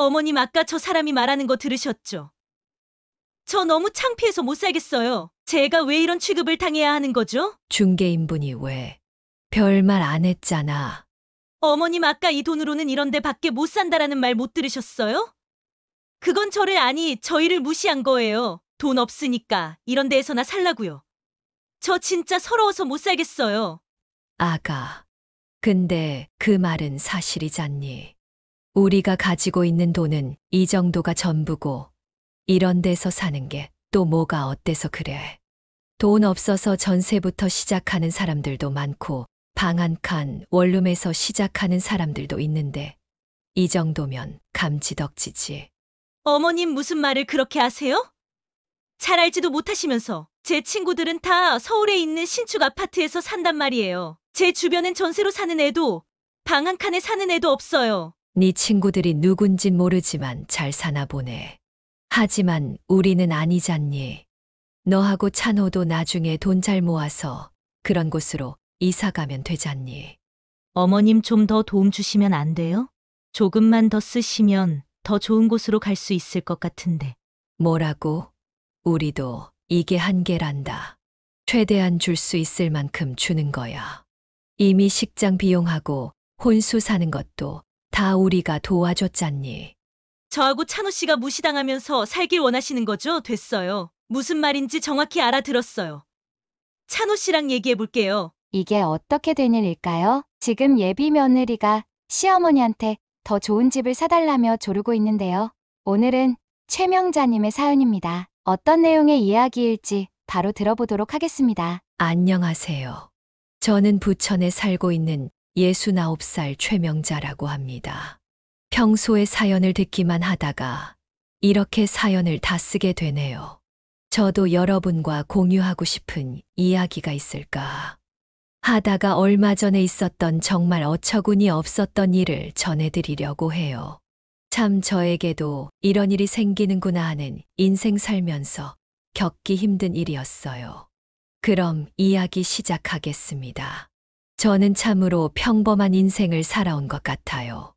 어머님 아까 저 사람이 말하는 거 들으셨죠? 저 너무 창피해서 못 살겠어요. 제가 왜 이런 취급을 당해야 하는 거죠? 중개인분이 왜 별말 안 했잖아. 어머님 아까 이 돈으로는 이런 데 밖에 못 산다라는 말 못 들으셨어요? 그건 저를 아니 저희를 무시한 거예요. 돈 없으니까 이런 데에서나 살라고요. 저 진짜 서러워서 못 살겠어요. 아가, 근데 그 말은 사실이잖니. 우리가 가지고 있는 돈은 이 정도가 전부고 이런 데서 사는 게 또 뭐가 어때서 그래. 돈 없어서 전세부터 시작하는 사람들도 많고 방 한 칸 원룸에서 시작하는 사람들도 있는데 이 정도면 감지덕지지. 어머님 무슨 말을 그렇게 하세요? 잘 알지도 못하시면서 제 친구들은 다 서울에 있는 신축 아파트에서 산단 말이에요. 제 주변엔 전세로 사는 애도 방 한 칸에 사는 애도 없어요. 네 친구들이 누군진 모르지만 잘 사나 보네. 하지만 우리는 아니잖니. 너하고 찬호도 나중에 돈 잘 모아서 그런 곳으로 이사 가면 되잖니. 어머님 좀 더 도움 주시면 안 돼요? 조금만 더 쓰시면 더 좋은 곳으로 갈 수 있을 것 같은데. 뭐라고? 우리도 이게 한계란다. 최대한 줄 수 있을 만큼 주는 거야. 이미 식장 비용하고 혼수 사는 것도 다 우리가 도와줬잖니. 저하고 찬호 씨가 무시당하면서 살길 원하시는 거죠? 됐어요. 무슨 말인지 정확히 알아들었어요. 찬호 씨랑 얘기해 볼게요. 이게 어떻게 된 일일까요? 지금 예비 며느리가 시어머니한테 더 좋은 집을 사달라며 조르고 있는데요. 오늘은 최명자님의 사연입니다. 어떤 내용의 이야기일지 바로 들어보도록 하겠습니다. 안녕하세요. 저는 부천에 살고 있는 69살 최명자라고 합니다. 평소에 사연을 듣기만 하다가 이렇게 사연을 다 쓰게 되네요. 저도 여러분과 공유하고 싶은 이야기가 있을까 하다가 얼마 전에 있었던 정말 어처구니 없었던 일을 전해드리려고 해요. 참 저에게도 이런 일이 생기는구나 하는 인생 살면서 겪기 힘든 일이었어요. 그럼 이야기 시작하겠습니다. 저는 참으로 평범한 인생을 살아온 것 같아요.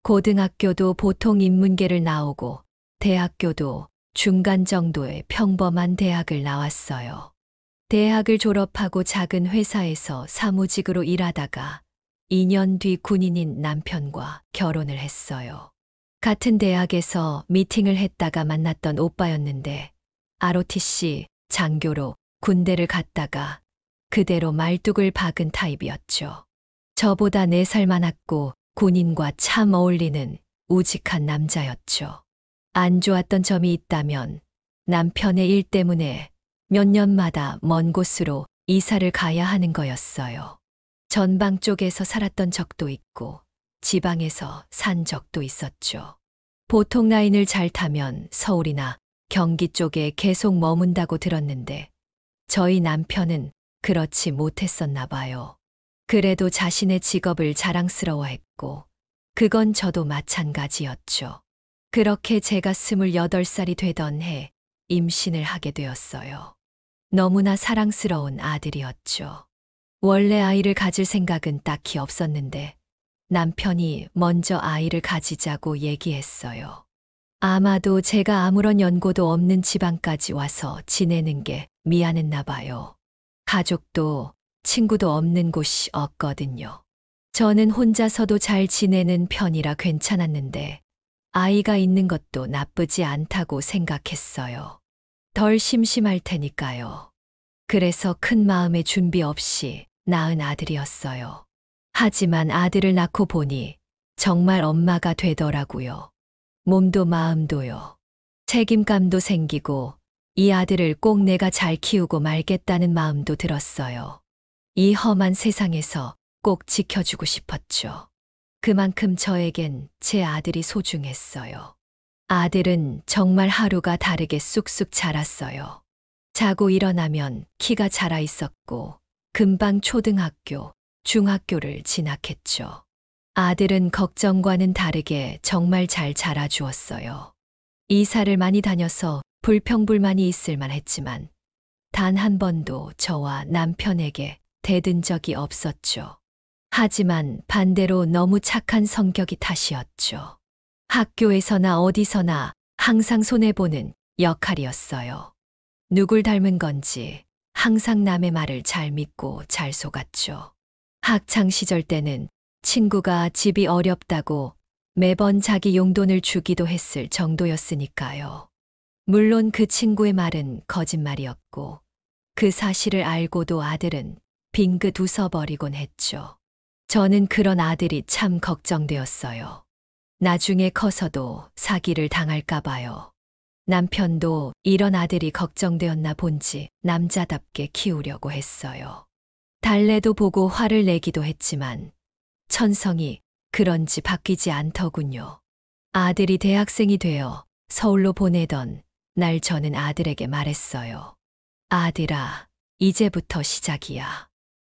고등학교도 보통 인문계를 나오고 대학교도 중간 정도의 평범한 대학을 나왔어요. 대학을 졸업하고 작은 회사에서 사무직으로 일하다가 2년 뒤 군인인 남편과 결혼을 했어요. 같은 대학에서 미팅을 했다가 만났던 오빠였는데 ROTC 장교로 군대를 갔다가 그대로 말뚝을 박은 타입이었죠. 저보다 4살 많았고 군인과 참 어울리는 우직한 남자였죠. 안 좋았던 점이 있다면 남편의 일 때문에 몇 년마다 먼 곳으로 이사를 가야 하는 거였어요. 전방 쪽에서 살았던 적도 있고 지방에서 산 적도 있었죠. 보통 라인을 잘 타면 서울이나 경기 쪽에 계속 머문다고 들었는데 저희 남편은 그렇지 못했었나 봐요. 그래도 자신의 직업을 자랑스러워했고 그건 저도 마찬가지였죠. 그렇게 제가 28살이 되던 해 임신을 하게 되었어요. 너무나 사랑스러운 아들이었죠. 원래 아이를 가질 생각은 딱히 없었는데 남편이 먼저 아이를 가지자고 얘기했어요. 아마도 제가 아무런 연고도 없는 지방까지 와서 지내는 게 미안했나 봐요. 가족도 친구도 없는 곳이 없거든요. 저는 혼자서도 잘 지내는 편이라 괜찮았는데 아이가 있는 것도 나쁘지 않다고 생각했어요. 덜 심심할 테니까요. 그래서 큰 마음의 준비 없이 낳은 아들이었어요. 하지만 아들을 낳고 보니 정말 엄마가 되더라고요. 몸도 마음도요. 책임감도 생기고 이 아들을 꼭 내가 잘 키우고 말겠다는 마음도 들었어요. 이 험한 세상에서 꼭 지켜주고 싶었죠. 그만큼 저에겐 제 아들이 소중했어요. 아들은 정말 하루가 다르게 쑥쑥 자랐어요. 자고 일어나면 키가 자라 있었고 금방 초등학교, 중학교를 진학했죠. 아들은 걱정과는 다르게 정말 잘 자라주었어요. 이사를 많이 다녀서 불평불만이 있을 만했지만 단 한 번도 저와 남편에게 대든 적이 없었죠. 하지만 반대로 너무 착한 성격이 탓이었죠. 학교에서나 어디서나 항상 손해보는 역할이었어요. 누굴 닮은 건지 항상 남의 말을 잘 믿고 잘 속았죠. 학창 시절 때는 친구가 집이 어렵다고 매번 자기 용돈을 주기도 했을 정도였으니까요. 물론 그 친구의 말은 거짓말이었고 그 사실을 알고도 아들은 빙긋 웃어버리곤 했죠. 저는 그런 아들이 참 걱정되었어요. 나중에 커서도 사기를 당할까 봐요. 남편도 이런 아들이 걱정되었나 본지 남자답게 키우려고 했어요. 달래도 보고 화를 내기도 했지만 천성이 그런지 바뀌지 않더군요. 아들이 대학생이 되어 서울로 보내던 날 저는 아들에게 말했어요. 아들아, 이제부터 시작이야.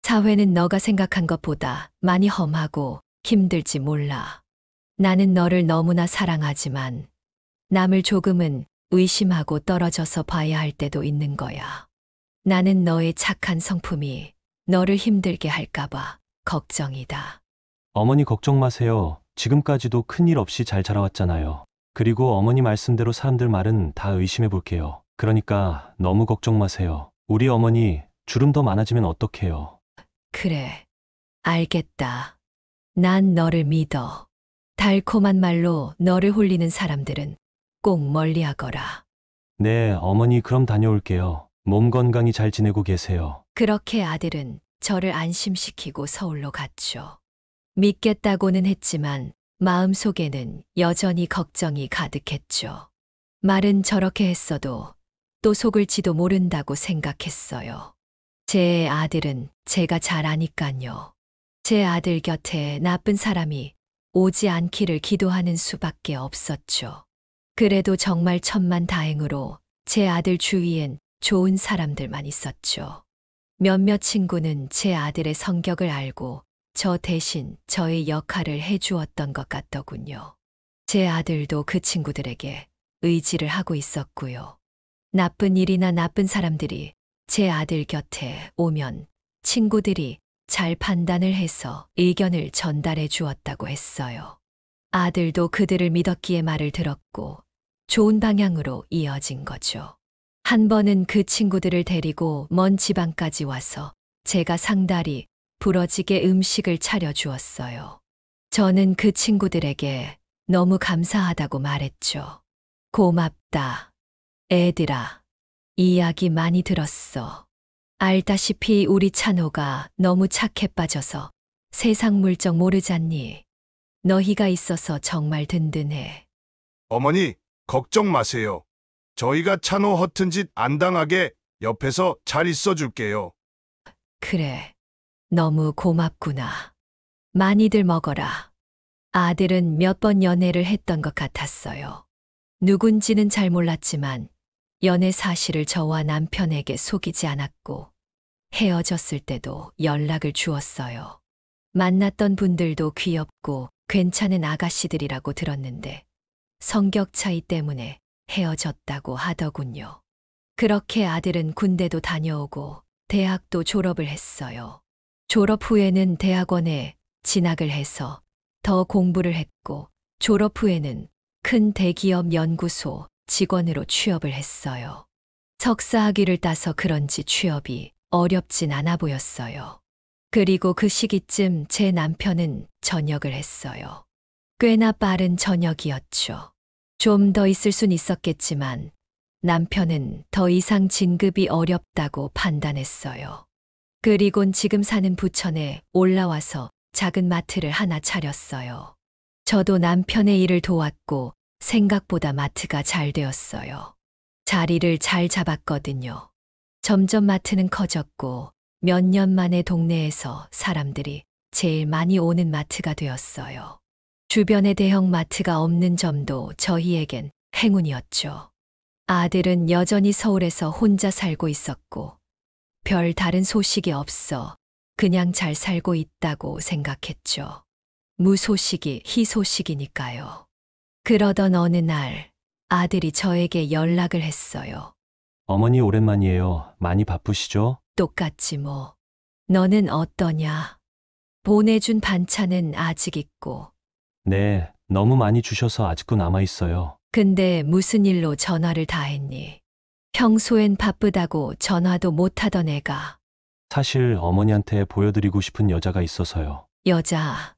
사회는 너가 생각한 것보다 많이 험하고 힘들지 몰라. 나는 너를 너무나 사랑하지만 남을 조금은 의심하고 떨어져서 봐야 할 때도 있는 거야. 나는 너의 착한 성품이 너를 힘들게 할까봐 걱정이다. 어머니 걱정 마세요. 지금까지도 큰일 없이 잘 자라왔잖아요. 그리고 어머니 말씀대로 사람들 말은 다 의심해 볼게요. 그러니까 너무 걱정 마세요. 우리 어머니 주름 더 많아지면 어떡해요? 그래, 알겠다. 난 너를 믿어. 달콤한 말로 너를 홀리는 사람들은 꼭 멀리하거라. 네, 어머니 그럼 다녀올게요. 몸 건강히 잘 지내고 계세요. 그렇게 아들은 저를 안심시키고 서울로 갔죠. 믿겠다고는 했지만 마음속에는 여전히 걱정이 가득했죠. 말은 저렇게 했어도 또 속을지도 모른다고 생각했어요. 제 아들은 제가 잘 아니깐요. 제 아들 곁에 나쁜 사람이 오지 않기를 기도하는 수밖에 없었죠. 그래도 정말 천만다행으로 제 아들 주위엔 좋은 사람들만 있었죠. 몇몇 친구는 제 아들의 성격을 알고 저 대신 저의 역할을 해주었던 것 같더군요. 제 아들도 그 친구들에게 의지를 하고 있었고요. 나쁜 일이나 나쁜 사람들이 제 아들 곁에 오면 친구들이 잘 판단을 해서 의견을 전달해 주었다고 했어요. 아들도 그들을 믿었기에 말을 들었고 좋은 방향으로 이어진 거죠. 한 번은 그 친구들을 데리고 먼 지방까지 와서 제가 상다리 부러지게 음식을 차려 주었어요. 저는 그 친구들에게 너무 감사하다고 말했죠. 고맙다. 애들아, 이야기 많이 들었어. 알다시피 우리 찬호가 너무 착해 빠져서 세상 물정 모르잖니. 너희가 있어서 정말 든든해. 어머니, 걱정 마세요. 저희가 찬호 허튼 짓 안 당하게 옆에서 잘 있어 줄게요. 그래, 너무 고맙구나. 많이들 먹어라. 아들은 몇 번 연애를 했던 것 같았어요. 누군지는 잘 몰랐지만 연애 사실을 저와 남편에게 속이지 않았고 헤어졌을 때도 연락을 주었어요. 만났던 분들도 귀엽고 괜찮은 아가씨들이라고 들었는데 성격 차이 때문에 헤어졌다고 하더군요. 그렇게 아들은 군대도 다녀오고 대학도 졸업을 했어요. 졸업 후에는 대학원에 진학을 해서 더 공부를 했고 졸업 후에는 큰 대기업 연구소 직원으로 취업을 했어요. 석사 학위를 따서 그런지 취업이 어렵진 않아 보였어요. 그리고 그 시기쯤 제 남편은 전역을 했어요. 꽤나 빠른 전역이었죠. 좀 더 있을 순 있었겠지만 남편은 더 이상 진급이 어렵다고 판단했어요. 그리곤 지금 사는 부천에 올라와서 작은 마트를 하나 차렸어요. 저도 남편의 일을 도왔고 생각보다 마트가 잘 되었어요. 자리를 잘 잡았거든요. 점점 마트는 커졌고 몇 년 만에 동네에서 사람들이 제일 많이 오는 마트가 되었어요. 주변에 대형 마트가 없는 점도 저희에겐 행운이었죠. 아들은 여전히 서울에서 혼자 살고 있었고 별 다른 소식이 없어 그냥 잘 살고 있다고 생각했죠. 무소식이 희소식이니까요. 그러던 어느 날 아들이 저에게 연락을 했어요. 어머니 오랜만이에요. 많이 바쁘시죠? 똑같지 뭐. 너는 어떠냐? 보내준 반찬은 아직 있고. 네, 너무 많이 주셔서 아직도 남아 있어요. 근데 무슨 일로 전화를 다 했니? 평소엔 바쁘다고 전화도 못 하던 애가. 사실 어머니한테 보여드리고 싶은 여자가 있어서요. 여자,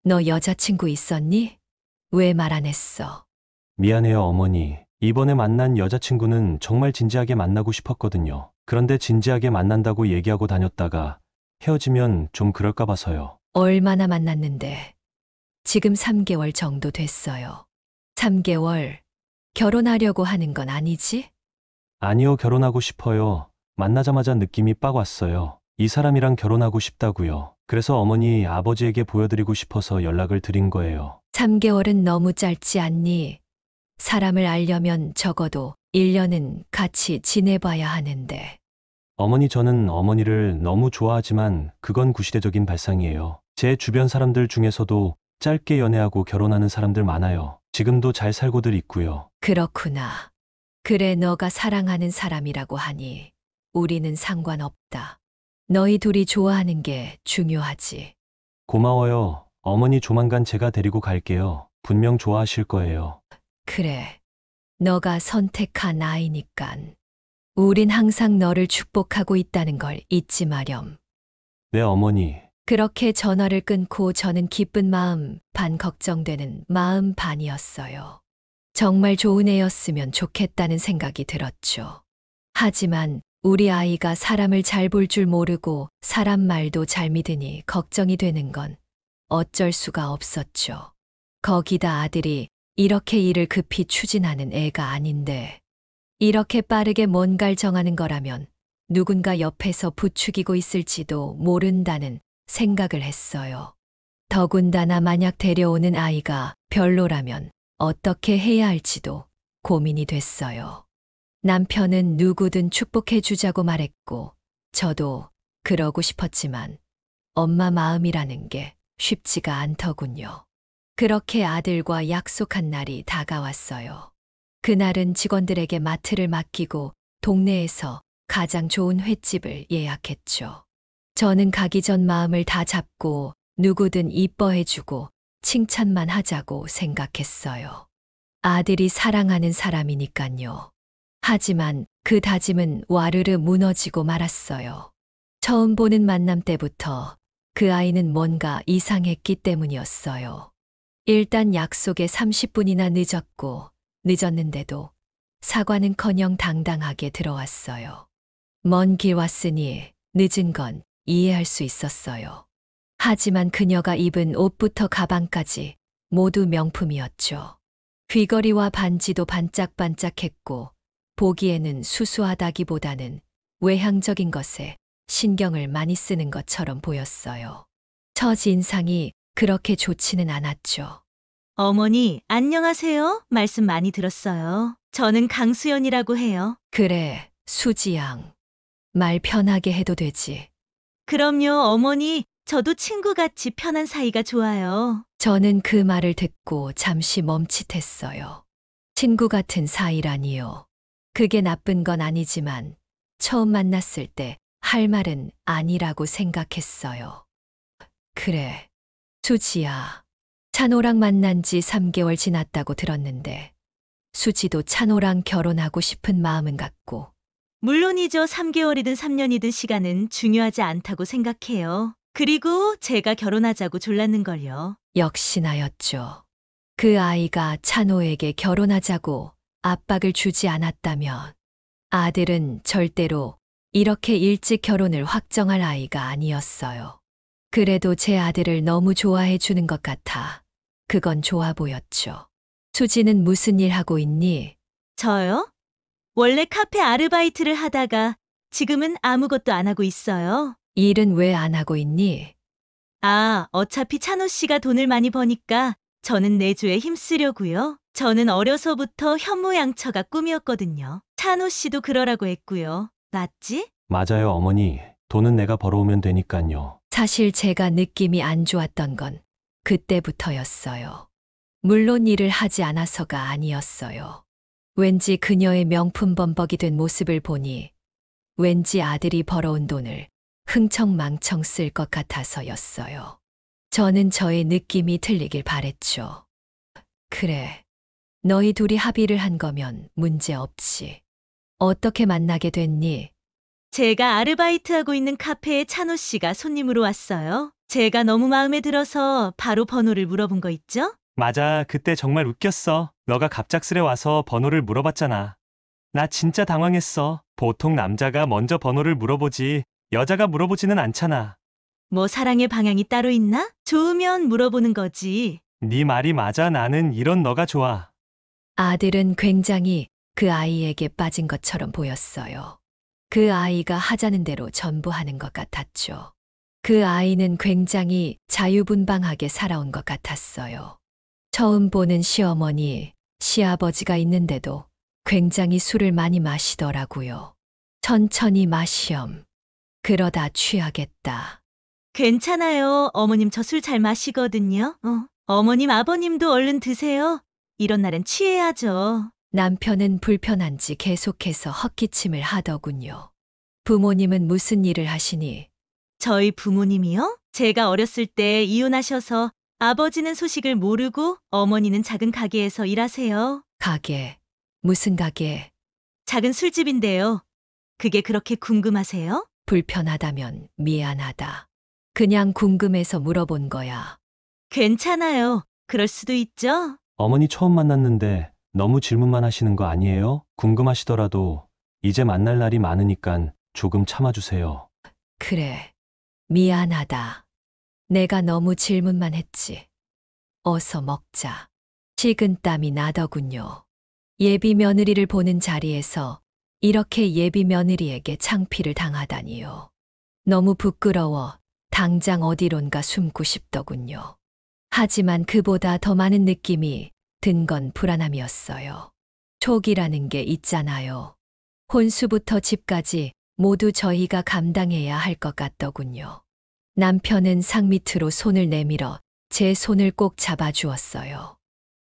너 여자친구 있었니? 왜 말 안 했어? 미안해요, 어머니. 이번에 만난 여자친구는 정말 진지하게 만나고 싶었거든요. 그런데 진지하게 만난다고 얘기하고 다녔다가 헤어지면 좀 그럴까 봐서요. 얼마나 만났는데? 지금 3개월 정도 됐어요. 3개월? 결혼하려고 하는 건 아니지? 아니요, 결혼하고 싶어요. 만나자마자 느낌이 빡 왔어요. 이 사람이랑 결혼하고 싶다고요. 그래서 어머니, 아버지에게 보여드리고 싶어서 연락을 드린 거예요. 3개월은 너무 짧지 않니? 사람을 알려면 적어도 1년은 같이 지내봐야 하는데. 어머니, 저는 어머니를 너무 좋아하지만 그건 구시대적인 발상이에요. 제 주변 사람들 중에서도 짧게 연애하고 결혼하는 사람들 많아요. 지금도 잘 살고들 있고요. 그렇구나. 그래, 너가 사랑하는 사람이라고 하니 우리는 상관없다. 너희 둘이 좋아하는 게 중요하지. 고마워요. 어머니, 조만간 제가 데리고 갈게요. 분명 좋아하실 거예요. 그래. 너가 선택한 아이니깐. 우린 항상 너를 축복하고 있다는 걸 잊지 마렴. 네, 어머니. 그렇게 전화를 끊고 저는 기쁜 마음 반 걱정되는 마음 반이었어요. 정말 좋은 애였으면 좋겠다는 생각이 들었죠. 하지만 우리 아이가 사람을 잘 볼 줄 모르고 사람 말도 잘 믿으니 걱정이 되는 건 어쩔 수가 없었죠. 거기다 아들이 이렇게 일을 급히 추진하는 애가 아닌데 이렇게 빠르게 뭔가를 정하는 거라면 누군가 옆에서 부추기고 있을지도 모른다는 생각을 했어요. 더군다나 만약 데려오는 아이가 별로라면 어떻게 해야 할지도 고민이 됐어요. 남편은 누구든 축복해 주자고 말했고 저도 그러고 싶었지만 엄마 마음이라는 게 쉽지가 않더군요. 그렇게 아들과 약속한 날이 다가왔어요. 그날은 직원들에게 마트를 맡기고 동네에서 가장 좋은 횟집을 예약했죠. 저는 가기 전 마음을 다 잡고 누구든 이뻐해주고 칭찬만 하자고 생각했어요. 아들이 사랑하는 사람이니깐요. 하지만 그 다짐은 와르르 무너지고 말았어요. 처음 보는 만남 때부터 그 아이는 뭔가 이상했기 때문이었어요. 일단 약속에 30분이나 늦었는데도 사과는커녕 당당하게 들어왔어요. 먼 길 왔으니 늦은 건 이해할 수 있었어요. 하지만 그녀가 입은 옷부터 가방까지 모두 명품이었죠. 귀걸이와 반지도 반짝반짝했고 보기에는 수수하다기보다는 외향적인 것에 신경을 많이 쓰는 것처럼 보였어요. 첫 인상이 그렇게 좋지는 않았죠. 어머니, 안녕하세요. 말씀 많이 들었어요. 저는 강수연이라고 해요. 그래, 수지양. 말 편하게 해도 되지. 그럼요, 어머니. 저도 친구같이 편한 사이가 좋아요. 저는 그 말을 듣고 잠시 멈칫했어요. 친구 같은 사이라니요. 그게 나쁜 건 아니지만 처음 만났을 때 할 말은 아니라고 생각했어요. 그래, 수지야. 찬호랑 만난 지 3개월 지났다고 들었는데 수지도 찬호랑 결혼하고 싶은 마음은 같고. 물론이죠. 3개월이든 3년이든 시간은 중요하지 않다고 생각해요. 그리고 제가 결혼하자고 졸랐는걸요. 역시나였죠. 그 아이가 찬호에게 결혼하자고 압박을 주지 않았다면 아들은 절대로 이렇게 일찍 결혼을 확정할 아이가 아니었어요. 그래도 제 아들을 너무 좋아해 주는 것 같아 그건 좋아 보였죠. 수지는 무슨 일 하고 있니? 저요? 원래 카페 아르바이트를 하다가 지금은 아무것도 안 하고 있어요. 일은 왜 안 하고 있니? 어차피 찬호 씨가 돈을 많이 버니까 저는 내조에 힘쓰려고요. 저는 어려서부터 현모양처가 꿈이었거든요. 찬호 씨도 그러라고 했고요. 맞지? 맞아요, 어머니. 돈은 내가 벌어오면 되니깐요. 사실 제가 느낌이 안 좋았던 건 그때부터였어요. 물론 일을 하지 않아서가 아니었어요. 왠지 그녀의 명품 범벅이 된 모습을 보니 왠지 아들이 벌어온 돈을 흥청망청 쓸 것 같아서였어요. 저는 저의 느낌이 틀리길 바랬죠. 그래. 너희 둘이 합의를 한 거면 문제 없지. 어떻게 만나게 됐니? 제가 아르바이트하고 있는 카페에 찬호 씨가 손님으로 왔어요. 제가 너무 마음에 들어서 바로 번호를 물어본 거 있죠? 맞아, 그때 정말 웃겼어. 너가 갑작스레 와서 번호를 물어봤잖아. 나 진짜 당황했어. 보통 남자가 먼저 번호를 물어보지, 여자가 물어보지는 않잖아. 뭐 사랑의 방향이 따로 있나? 좋으면 물어보는 거지. 네 말이 맞아. 나는 이런 너가 좋아. 아들은 굉장히 그 아이에게 빠진 것처럼 보였어요. 그 아이가 하자는 대로 전부 하는 것 같았죠. 그 아이는 굉장히 자유분방하게 살아온 것 같았어요. 처음 보는 시어머니, 시아버지가 있는데도 굉장히 술을 많이 마시더라고요. 천천히 마시엄. 그러다 취하겠다. 괜찮아요. 어머님 저 술 잘 마시거든요. 어머님, 아버님도 얼른 드세요. 이런 날은 취해야죠. 남편은 불편한지 계속해서 헛기침을 하더군요. 부모님은 무슨 일을 하시니? 저희 부모님이요? 제가 어렸을 때 이혼하셔서 아버지는 소식을 모르고 어머니는 작은 가게에서 일하세요. 가게. 무슨 가게? 작은 술집인데요. 그게 그렇게 궁금하세요? 불편하다면 미안하다. 그냥 궁금해서 물어본 거야. 괜찮아요. 그럴 수도 있죠. 어머니 처음 만났는데 너무 질문만 하시는 거 아니에요? 궁금하시더라도 이제 만날 날이 많으니깐 조금 참아주세요. 그래. 미안하다. 내가 너무 질문만 했지. 어서 먹자. 식은땀이 나더군요. 예비 며느리를 보는 자리에서 이렇게 예비 며느리에게 창피를 당하다니요. 너무 부끄러워 당장 어디론가 숨고 싶더군요. 하지만 그보다 더 많은 느낌이 든 건 불안함이었어요. 촉이라는 게 있잖아요. 혼수부터 집까지 모두 저희가 감당해야 할 것 같더군요. 남편은 상 밑으로 손을 내밀어 제 손을 꼭 잡아주었어요.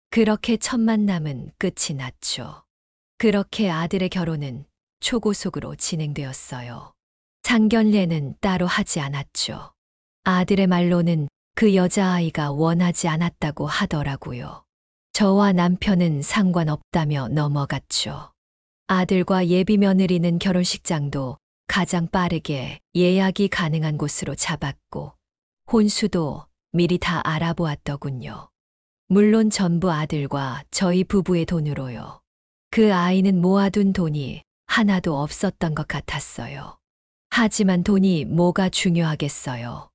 그렇게 첫 만남은 끝이 났죠. 그렇게 아들의 결혼은 초고속으로 진행되었어요. 상견례는 따로 하지 않았죠. 아들의 말로는 그 여자아이가 원하지 않았다고 하더라고요. 저와 남편은 상관없다며 넘어갔죠. 아들과 예비 며느리는 결혼식장도 가장 빠르게 예약이 가능한 곳으로 잡았고 혼수도 미리 다 알아보았더군요. 물론 전부 아들과 저희 부부의 돈으로요. 그 아이는 모아둔 돈이 하나도 없었던 것 같았어요. 하지만 돈이 뭐가 중요하겠어요.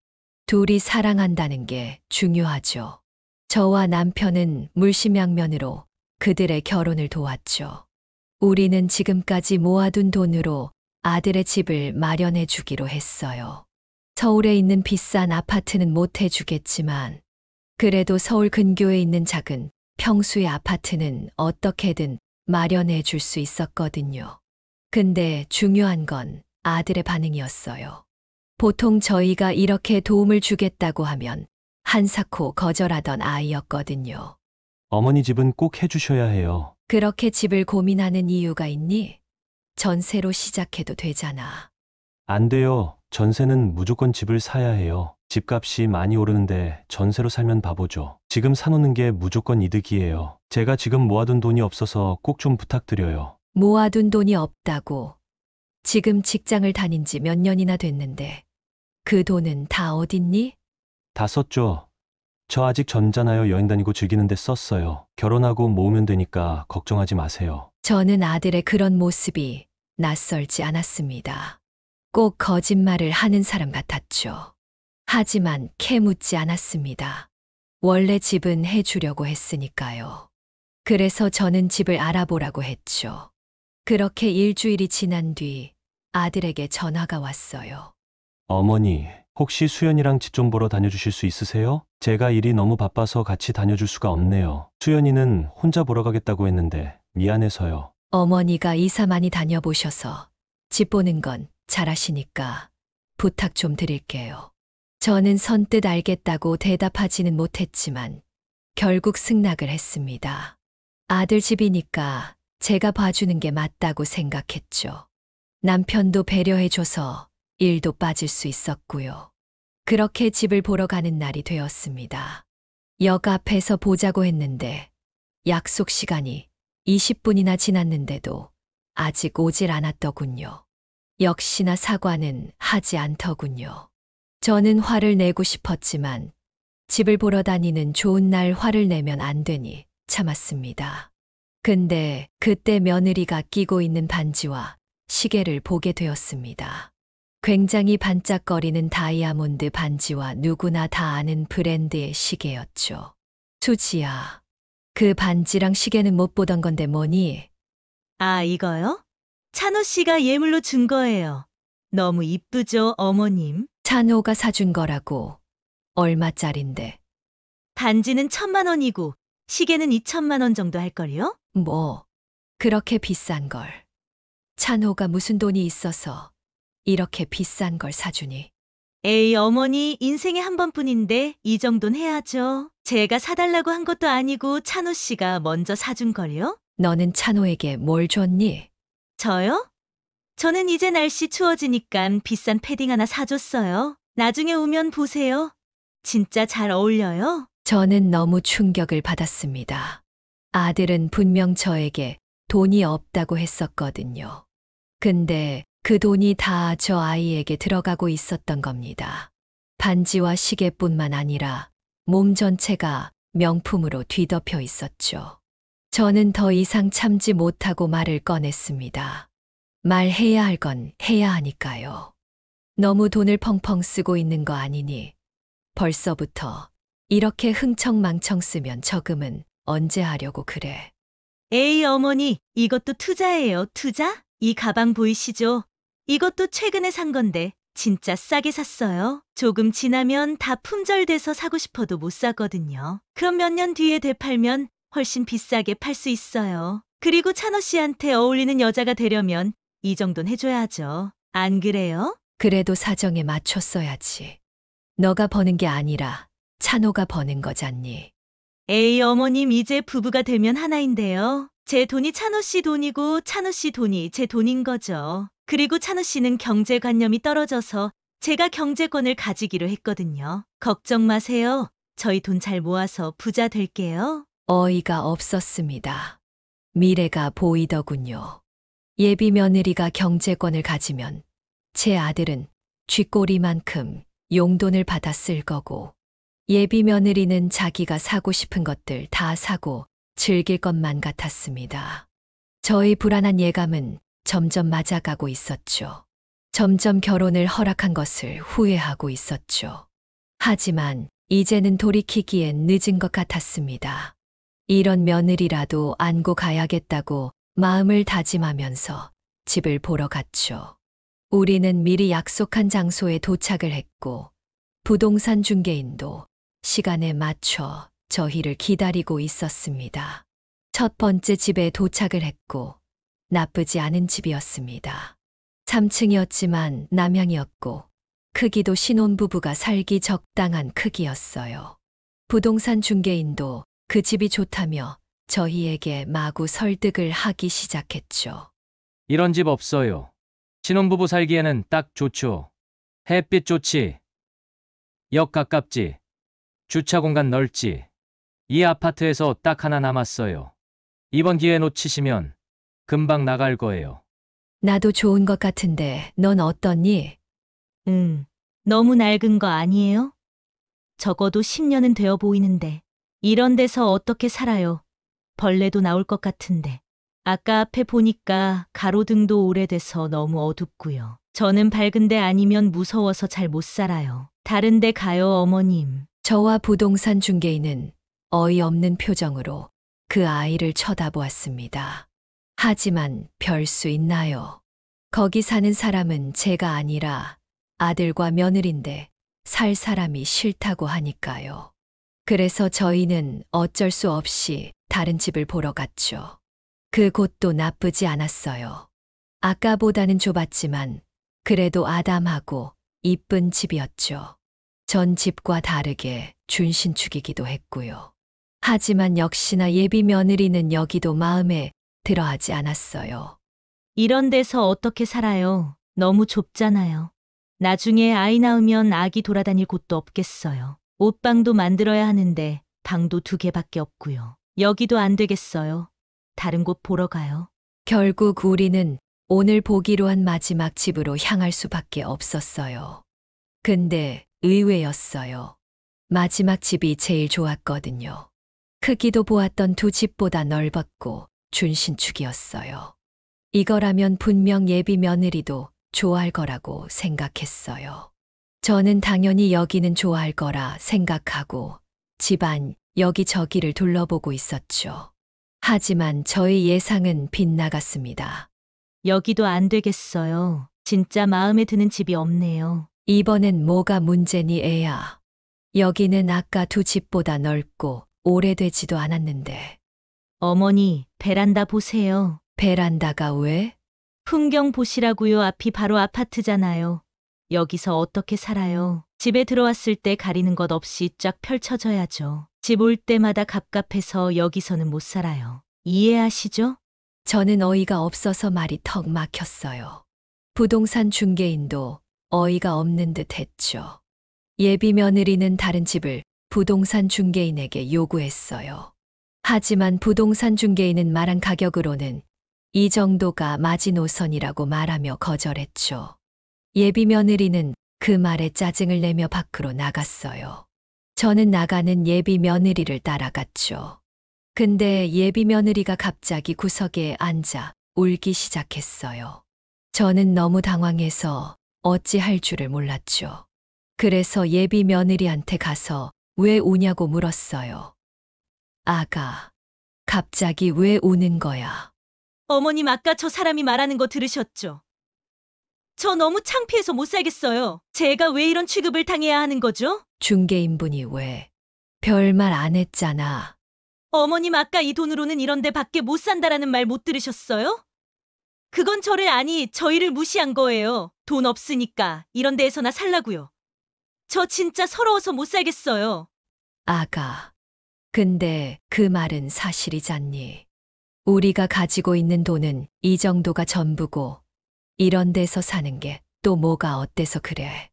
둘이 사랑한다는 게 중요하죠. 저와 남편은 물심양면으로 그들의 결혼을 도왔죠. 우리는 지금까지 모아둔 돈으로 아들의 집을 마련해 주기로 했어요. 서울에 있는 비싼 아파트는 못 해주겠지만 그래도 서울 근교에 있는 작은 평수의 아파트는 어떻게든 마련해 줄 수 있었거든요. 근데 중요한 건 아들의 반응이었어요. 보통 저희가 이렇게 도움을 주겠다고 하면 한사코 거절하던 아이였거든요. 어머니 집은 꼭 해주셔야 해요. 그렇게 집을 고민하는 이유가 있니? 전세로 시작해도 되잖아. 안 돼요. 전세는 무조건 집을 사야 해요. 집값이 많이 오르는데 전세로 살면 바보죠. 지금 사놓는 게 무조건 이득이에요. 제가 지금 모아둔 돈이 없어서 꼭 좀 부탁드려요. 모아둔 돈이 없다고. 지금 직장을 다닌 지 몇 년이나 됐는데 그 돈은 다 어딨니? 다 썼죠. 저 아직 젊잖아요. 여행 다니고 즐기는데 썼어요. 결혼하고 모으면 되니까 걱정하지 마세요. 저는 아들의 그런 모습이 낯설지 않았습니다. 꼭 거짓말을 하는 사람 같았죠. 하지만 캐묻지 않았습니다. 원래 집은 해주려고 했으니까요. 그래서 저는 집을 알아보라고 했죠. 그렇게 일주일이 지난 뒤 아들에게 전화가 왔어요. 어머니, 혹시 수연이랑 집 좀 보러 다녀주실 수 있으세요? 제가 일이 너무 바빠서 같이 다녀줄 수가 없네요. 수연이는 혼자 보러 가겠다고 했는데 미안해서요. 어머니가 이사 많이 다녀보셔서 집 보는 건 잘하시니까 부탁 좀 드릴게요. 저는 선뜻 알겠다고 대답하지는 못했지만 결국 승낙을 했습니다. 아들 집이니까 제가 봐주는 게 맞다고 생각했죠. 남편도 배려해줘서 일도 빠질 수 있었고요. 그렇게 집을 보러 가는 날이 되었습니다. 역 앞에서 보자고 했는데 약속 시간이 20분이나 지났는데도 아직 오질 않았더군요. 역시나 사과는 하지 않더군요. 저는 화를 내고 싶었지만 집을 보러 다니는 좋은 날 화를 내면 안 되니 참았습니다. 근데 그때 며느리가 끼고 있는 반지와 시계를 보게 되었습니다. 굉장히 반짝거리는 다이아몬드 반지와 누구나 다 아는 브랜드의 시계였죠. 수지야, 그 반지랑 시계는 못 보던 건데 뭐니? 아, 이거요? 찬호 씨가 예물로 준 거예요. 너무 이쁘죠, 어머님? 찬호가 사준 거라고. 얼마짜린데? 반지는 1,000만 원이고 시계는 2천만 원 정도 할걸요? 뭐, 그렇게 비싼 걸. 찬호가 무슨 돈이 있어서 이렇게 비싼 걸 사주니? 에이, 어머니, 인생에 한 번뿐인데 이 정도는 해야죠. 제가 사달라고 한 것도 아니고 찬호 씨가 먼저 사준 걸요? 너는 찬호에게 뭘 줬니? 저요? 저는 이제 날씨 추워지니까 비싼 패딩 하나 사줬어요. 나중에 오면 보세요. 진짜 잘 어울려요. 저는 너무 충격을 받았습니다. 아들은 분명 저에게 돈이 없다고 했었거든요. 근데 그 돈이 다 저 아이에게 들어가고 있었던 겁니다. 반지와 시계뿐만 아니라 몸 전체가 명품으로 뒤덮여 있었죠. 저는 더 이상 참지 못하고 말을 꺼냈습니다. 말해야 할 건 해야 하니까요. 너무 돈을 펑펑 쓰고 있는 거 아니니? 벌써부터 이렇게 흥청망청 쓰면 저금은 언제 하려고 그래? 에이, 어머니, 이것도 투자예요, 투자? 이 가방 보이시죠? 이것도 최근에 산 건데 진짜 싸게 샀어요. 조금 지나면 다 품절돼서 사고 싶어도 못 사거든요. 그럼 몇 년 뒤에 되팔면 훨씬 비싸게 팔 수 있어요. 그리고 찬호 씨한테 어울리는 여자가 되려면 이 정도는 해줘야죠. 안 그래요? 그래도 사정에 맞췄어야지. 너가 버는 게 아니라 찬호가 버는 거잖니. 에이, 어머님, 이제 부부가 되면 하나인데요. 제 돈이 찬호 씨 돈이고 찬호 씨 돈이 제 돈인 거죠. 그리고 찬호 씨는 경제관념이 떨어져서 제가 경제권을 가지기로 했거든요. 걱정 마세요. 저희 돈 잘 모아서 부자 될게요. 어이가 없었습니다. 미래가 보이더군요. 예비 며느리가 경제권을 가지면 제 아들은 쥐꼬리만큼 용돈을 받아 쓸 거고 예비 며느리는 자기가 사고 싶은 것들 다 사고 즐길 것만 같았습니다. 저의 불안한 예감은 점점 맞아가고 있었죠. 점점 결혼을 허락한 것을 후회하고 있었죠. 하지만 이제는 돌이키기엔 늦은 것 같았습니다. 이런 며느리라도 안고 가야겠다고 마음을 다짐하면서 집을 보러 갔죠. 우리는 미리 약속한 장소에 도착을 했고 부동산 중개인도 시간에 맞춰 저희를 기다리고 있었습니다. 첫 번째 집에 도착을 했고 나쁘지 않은 집이었습니다. 3층이었지만 남향이었고 크기도 신혼부부가 살기 적당한 크기였어요. 부동산 중개인도 그 집이 좋다며 저희에게 마구 설득을 하기 시작했죠. 이런 집 없어요. 신혼부부 살기에는 딱 좋죠. 햇빛 좋지. 역 가깝지. 주차 공간 넓지. 이 아파트에서 딱 하나 남았어요. 이번 기회 놓치시면 금방 나갈 거예요. 나도 좋은 것 같은데 넌 어떠니? 너무 낡은 거 아니에요? 적어도 10년은 되어 보이는데 이런 데서 어떻게 살아요? 벌레도 나올 것 같은데. 아까 앞에 보니까 가로등도 오래돼서 너무 어둡고요. 저는 밝은 데 아니면 무서워서 잘 못 살아요. 다른 데 가요, 어머님. 저와 부동산 중개인은 어이없는 표정으로 그 아이를 쳐다보았습니다. 하지만 별 수 있나요? 거기 사는 사람은 제가 아니라 아들과 며느리인데 살 사람이 싫다고 하니까요. 그래서 저희는 어쩔 수 없이 다른 집을 보러 갔죠. 그 곳도 나쁘지 않았어요. 아까보다는 좁았지만 그래도 아담하고 이쁜 집이었죠. 전 집과 다르게 준신축이기도 했고요. 하지만 역시나 예비 며느리는 여기도 마음에 들어하지 않았어요. 이런 데서 어떻게 살아요? 너무 좁잖아요. 나중에 아이 낳으면 아기 돌아다닐 곳도 없겠어요. 옷방도 만들어야 하는데 방도 2개밖에 없고요. 여기도 안 되겠어요. 다른 곳 보러 가요. 결국 우리는 오늘 보기로 한 마지막 집으로 향할 수밖에 없었어요. 근데 의외였어요. 마지막 집이 제일 좋았거든요. 크기도 보았던 두 집보다 넓었고 준신축이었어요. 이거라면 분명 예비 며느리도 좋아할 거라고 생각했어요. 저는 당연히 여기는 좋아할 거라 생각하고 집안 여기저기를 둘러보고 있었죠. 하지만 저의 예상은 빗나갔습니다. 여기도 안 되겠어요. 진짜 마음에 드는 집이 없네요. 이번엔 뭐가 문제니 애야. 여기는 아까 두 집보다 넓고 오래되지도 않았는데. 어머니, 베란다 보세요. 베란다가 왜? 풍경 보시라고요. 앞이 바로 아파트잖아요. 여기서 어떻게 살아요? 집에 들어왔을 때 가리는 것 없이 쫙 펼쳐져야죠. 집 올 때마다 갑갑해서 여기서는 못 살아요. 이해하시죠? 저는 어이가 없어서 말이 턱 막혔어요. 부동산 중개인도 어이가 없는 듯 했죠. 예비 며느리는 다른 집을 부동산 중개인에게 요구했어요. 하지만 부동산 중개인은 말한 가격으로는 이 정도가 마지노선이라고 말하며 거절했죠. 예비 며느리는 그 말에 짜증을 내며 밖으로 나갔어요. 저는 나가는 예비 며느리를 따라갔죠. 근데 예비 며느리가 갑자기 구석에 앉아 울기 시작했어요. 저는 너무 당황해서 어찌할 줄을 몰랐죠. 그래서 예비 며느리한테 가서 왜 우냐고 물었어요. 아가, 갑자기 왜 우는 거야? 어머님, 아까 저 사람이 말하는 거 들으셨죠? 저 너무 창피해서 못 살겠어요. 제가 왜 이런 취급을 당해야 하는 거죠? 중개인분이 왜? 별말 안 했잖아. 어머님, 아까 이 돈으로는 이런 데 밖에 못 산다라는 말 못 들으셨어요? 그건 저희를 무시한 거예요. 돈 없으니까 이런 데에서나 살라고요. 저 진짜 서러워서 못 살겠어요. 아가, 근데 그 말은 사실이잖니. 우리가 가지고 있는 돈은 이 정도가 전부고 이런 데서 사는 게 또 뭐가 어때서 그래.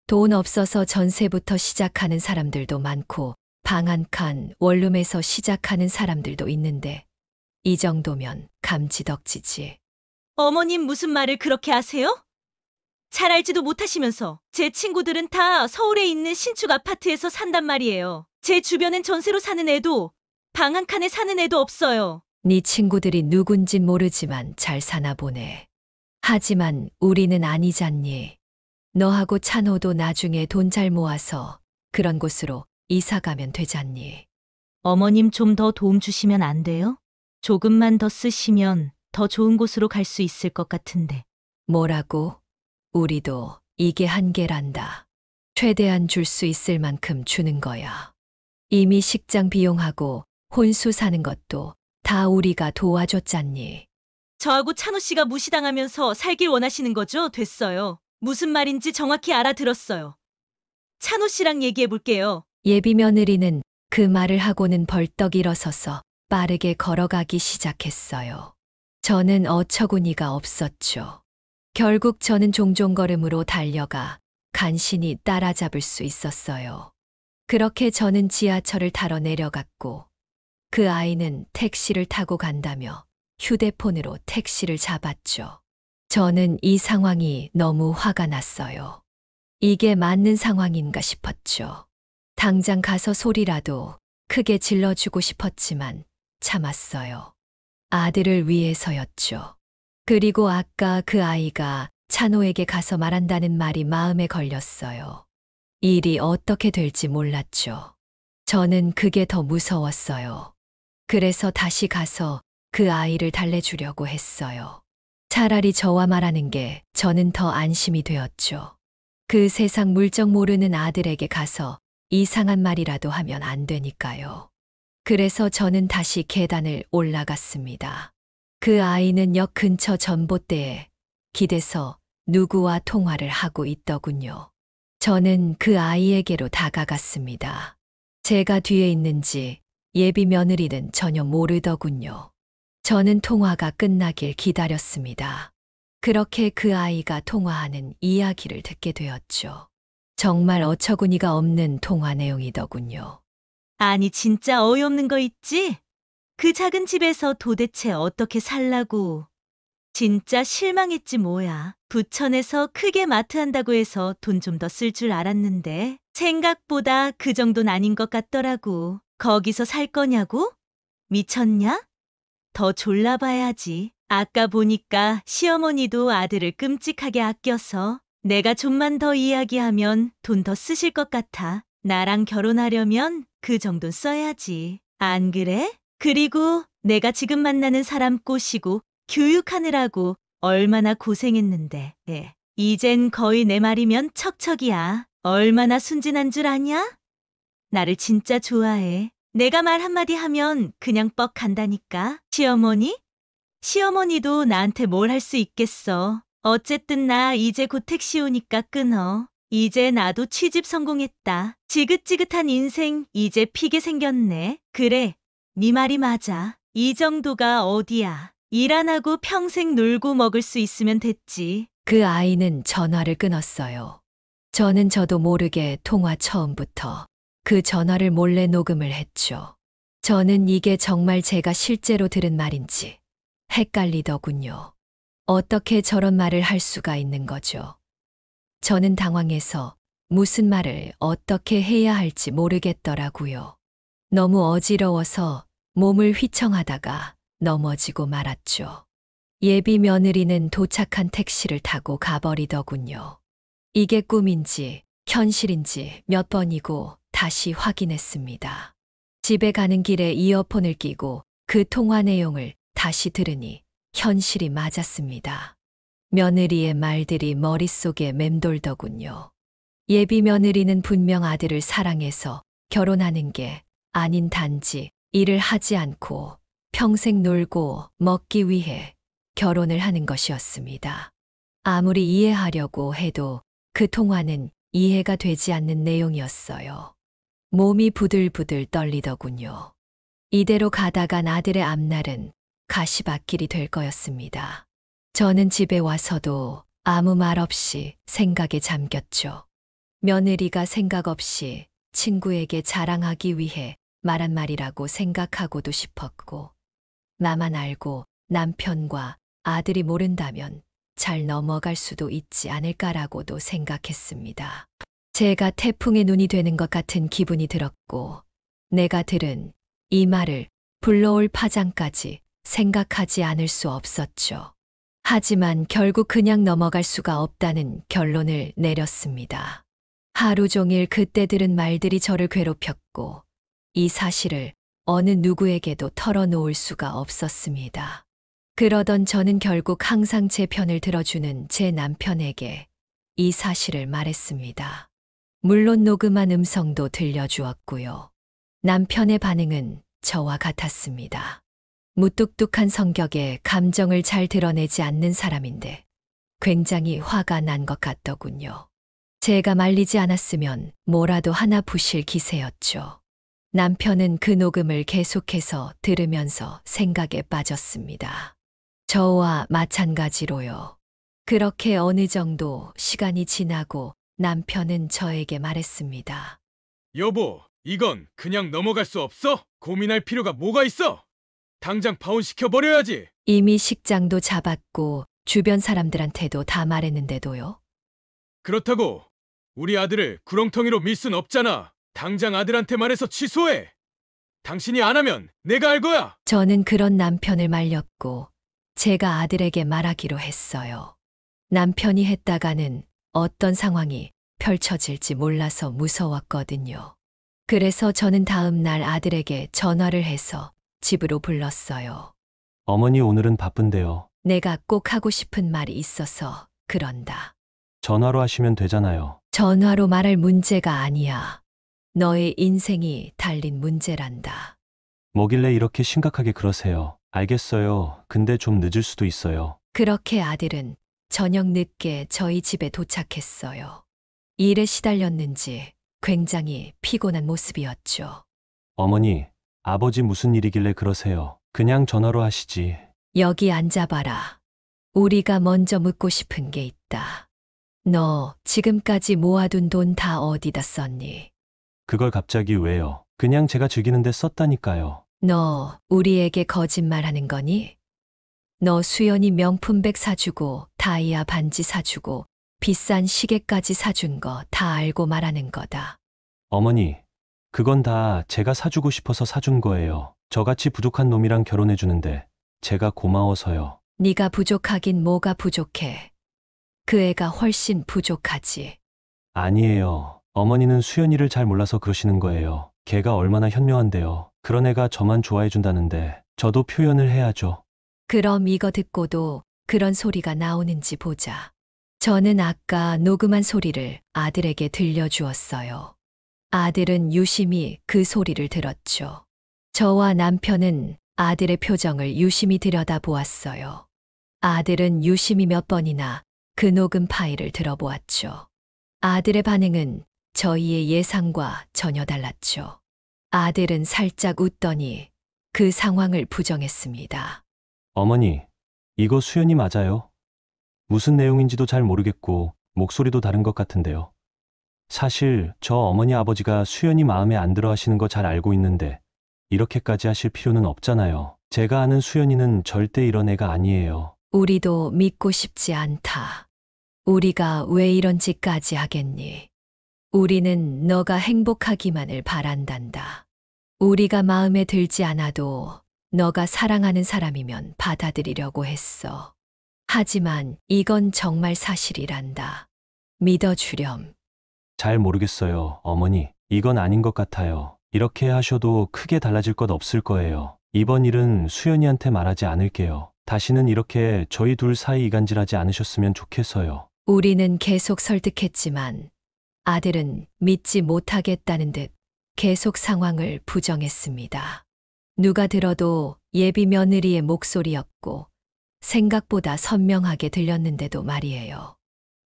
돈 없어서 전세부터 시작하는 사람들도 많고 방 한 칸 원룸에서 시작하는 사람들도 있는데 이 정도면 감지덕지지. 어머님, 무슨 말을 그렇게 하세요? 잘 알지도 못하시면서 제 친구들은 다 서울에 있는 신축 아파트에서 산단 말이에요. 제 주변엔 전세로 사는 애도 방 한 칸에 사는 애도 없어요. 네 친구들이 누군진 모르지만 잘 사나 보네. 하지만 우리는 아니잖니. 너하고 찬호도 나중에 돈 잘 모아서 그런 곳으로 이사 가면 되잖니. 어머님, 좀 더 도움 주시면 안 돼요? 조금만 더 쓰시면 더 좋은 곳으로 갈 수 있을 것 같은데. 뭐라고? 우리도 이게 한계란다. 최대한 줄 수 있을 만큼 주는 거야. 이미 식장 비용하고 혼수 사는 것도 다 우리가 도와줬잖니. 저하고 찬호 씨가 무시당하면서 살길 원하시는 거죠? 됐어요. 무슨 말인지 정확히 알아들었어요. 찬호 씨랑 얘기해 볼게요. 예비 며느리는 그 말을 하고는 벌떡 일어서서 빠르게 걸어가기 시작했어요. 저는 어처구니가 없었죠. 결국 저는 종종걸음으로 달려가 간신히 따라잡을 수 있었어요. 그렇게 저는 지하철을 타러 내려갔고 그 아이는 택시를 타고 간다며 휴대폰으로 택시를 잡았죠. 저는 이 상황이 너무 화가 났어요. 이게 맞는 상황인가 싶었죠. 당장 가서 소리라도 크게 질러주고 싶었지만 참았어요. 아들을 위해서였죠. 그리고 아까 그 아이가 찬호에게 가서 말한다는 말이 마음에 걸렸어요. 일이 어떻게 될지 몰랐죠. 저는 그게 더 무서웠어요. 그래서 다시 가서 그 아이를 달래주려고 했어요. 차라리 저와 말하는 게 저는 더 안심이 되었죠. 그 세상 물정 모르는 아들에게 가서 이상한 말이라도 하면 안 되니까요. 그래서 저는 다시 계단을 올라갔습니다. 그 아이는 역 근처 전봇대에 기대서 누구와 통화를 하고 있더군요. 저는 그 아이에게로 다가갔습니다. 제가 뒤에 있는지 예비 며느리는 전혀 모르더군요. 저는 통화가 끝나길 기다렸습니다. 그렇게 그 아이가 통화하는 이야기를 듣게 되었죠. 정말 어처구니가 없는 통화 내용이더군요. 아니, 진짜 어이없는 거 있지? 그 작은 집에서 도대체 어떻게 살라고. 진짜 실망했지 뭐야. 부천에서 크게 마트 한다고 해서 돈 좀 더 쓸 줄 알았는데 생각보다 그 정도는 아닌 것 같더라고. 거기서 살 거냐고? 미쳤냐? 더 졸라봐야지. 아까 보니까 시어머니도 아들을 끔찍하게 아껴서 내가 좀만 더 이야기하면 돈 더 쓰실 것 같아. 나랑 결혼하려면 그 정도는 써야지. 안 그래? 그리고 내가 지금 만나는 사람 꼬시고 교육하느라고 얼마나 고생했는데. 이젠 거의 내 말이면 척척이야. 얼마나 순진한 줄 아냐? 나를 진짜 좋아해. 내가 말 한마디 하면 그냥 뻑 간다니까. 시어머니? 시어머니도 나한테 뭘 할 수 있겠어. 어쨌든 나 이제 곧 택시 오니까 끊어. 이제 나도 취집 성공했다. 지긋지긋한 인생 이제 피게 생겼네. 그래, 네 말이 맞아. 이 정도가 어디야. 일 안 하고 평생 놀고 먹을 수 있으면 됐지. 그 아이는 전화를 끊었어요. 저도 모르게 통화 처음부터 그 전화를 몰래 녹음을 했죠. 저는 이게 정말 제가 실제로 들은 말인지 헷갈리더군요. 어떻게 저런 말을 할 수가 있는 거죠? 저는 당황해서 무슨 말을 어떻게 해야 할지 모르겠더라고요. 너무 어지러워서 몸을 휘청하다가 넘어지고 말았죠. 예비 며느리는 도착한 택시를 타고 가버리더군요. 이게 꿈인지 현실인지 몇 번이고 다시 확인했습니다. 집에 가는 길에 이어폰을 끼고 그 통화 내용을 다시 들으니 현실이 맞았습니다. 며느리의 말들이 머릿속에 맴돌더군요. 예비 며느리는 분명 아들을 사랑해서 결혼하는 게 아닌 단지 일을 하지 않고 평생 놀고 먹기 위해 결혼을 하는 것이었습니다. 아무리 이해하려고 해도 그 통화는 이해가 되지 않는 내용이었어요. 몸이 부들부들 떨리더군요. 이대로 가다간 아들의 앞날은 가시밭길이 될 거였습니다. 저는 집에 와서도 아무 말 없이 생각에 잠겼죠. 며느리가 생각 없이 친구에게 자랑하기 위해 말한 말이라고 생각하고도 싶었고, 나만 알고 남편과 아들이 모른다면 잘 넘어갈 수도 있지 않을까라고도 생각했습니다. 제가 태풍의 눈이 되는 것 같은 기분이 들었고, 내가 들은 이 말을 불러올 파장까지 생각하지 않을 수 없었죠. 하지만 결국 그냥 넘어갈 수가 없다는 결론을 내렸습니다. 하루 종일 그때 들은 말들이 저를 괴롭혔고, 이 사실을 어느 누구에게도 털어놓을 수가 없었습니다. 그러던 저는 결국 항상 제 편을 들어주는 제 남편에게 이 사실을 말했습니다. 물론 녹음한 음성도 들려주었고요. 남편의 반응은 저와 같았습니다. 무뚝뚝한 성격에 감정을 잘 드러내지 않는 사람인데 굉장히 화가 난 것 같더군요. 제가 말리지 않았으면 뭐라도 하나 부실 기세였죠. 남편은 그 녹음을 계속해서 들으면서 생각에 빠졌습니다. 저와 마찬가지로요. 그렇게 어느 정도 시간이 지나고 남편은 저에게 말했습니다. 여보, 이건 그냥 넘어갈 수 없어? 고민할 필요가 뭐가 있어? 당장 파혼시켜버려야지. 이미 식장도 잡았고 주변 사람들한테도 다 말했는데도요. 그렇다고 우리 아들을 구렁텅이로 밀 순 없잖아. 당장 아들한테 말해서 취소해. 당신이 안 하면 내가 알 거야. 저는 그런 남편을 말렸고 제가 아들에게 말하기로 했어요. 남편이 했다가는 어떤 상황이 펼쳐질지 몰라서 무서웠거든요. 그래서 저는 다음 날 아들에게 전화를 해서 집으로 불렀어요. 어머니 오늘은 바쁜데요. 내가 꼭 하고 싶은 말이 있어서 그런다. 전화로 하시면 되잖아요. 전화로 말할 문제가 아니야. 너의 인생이 달린 문제란다. 뭐길래 이렇게 심각하게 그러세요? 알겠어요. 근데 좀 늦을 수도 있어요. 그렇게 아들은 저녁 늦게 저희 집에 도착했어요. 일에 시달렸는지 굉장히 피곤한 모습이었죠. 어머니, 아버지 무슨 일이길래 그러세요? 그냥 전화로 하시지. 여기 앉아봐라. 우리가 먼저 묻고 싶은 게 있다. 너 지금까지 모아둔 돈 다 어디다 썼니? 그걸 갑자기 왜요? 그냥 제가 즐기는데 썼다니까요. 너 우리에게 거짓말하는 거니? 너 수연이 명품백 사주고 다이아 반지 사주고 비싼 시계까지 사준 거 다 알고 말하는 거다. 어머니, 그건 다 제가 사주고 싶어서 사준 거예요. 저같이 부족한 놈이랑 결혼해 주는데 제가 고마워서요. 네가 부족하긴 뭐가 부족해. 그 애가 훨씬 부족하지. 아니에요. 어머니는 수연이를 잘 몰라서 그러시는 거예요. 걔가 얼마나 현명한데요. 그런 애가 저만 좋아해 준다는데 저도 표현을 해야죠. 그럼 이거 듣고도 그런 소리가 나오는지 보자. 저는 아까 녹음한 소리를 아들에게 들려주었어요. 아들은 유심히 그 소리를 들었죠. 저와 남편은 아들의 표정을 유심히 들여다보았어요. 아들은 유심히 몇 번이나 그 녹음 파일을 들어보았죠. 아들의 반응은 저희의 예상과 전혀 달랐죠. 아들은 살짝 웃더니 그 상황을 부정했습니다. 어머니, 이거 수연이 맞아요? 무슨 내용인지도 잘 모르겠고 목소리도 다른 것 같은데요. 사실 저 어머니 아버지가 수연이 마음에 안 들어 하시는 거 잘 알고 있는데 이렇게까지 하실 필요는 없잖아요. 제가 아는 수연이는 절대 이런 애가 아니에요. 우리도 믿고 싶지 않다. 우리가 왜 이런 짓까지 하겠니? 우리는 너가 행복하기만을 바란단다. 우리가 마음에 들지 않아도 너가 사랑하는 사람이면 받아들이려고 했어. 하지만 이건 정말 사실이란다. 믿어주렴. 잘 모르겠어요, 어머니. 이건 아닌 것 같아요. 이렇게 하셔도 크게 달라질 것 없을 거예요. 이번 일은 수연이한테 말하지 않을게요. 다시는 이렇게 저희 둘 사이 이간질하지 않으셨으면 좋겠어요. 우리는 계속 설득했지만 아들은 믿지 못하겠다는 듯 계속 상황을 부정했습니다. 누가 들어도 예비 며느리의 목소리였고 생각보다 선명하게 들렸는데도 말이에요.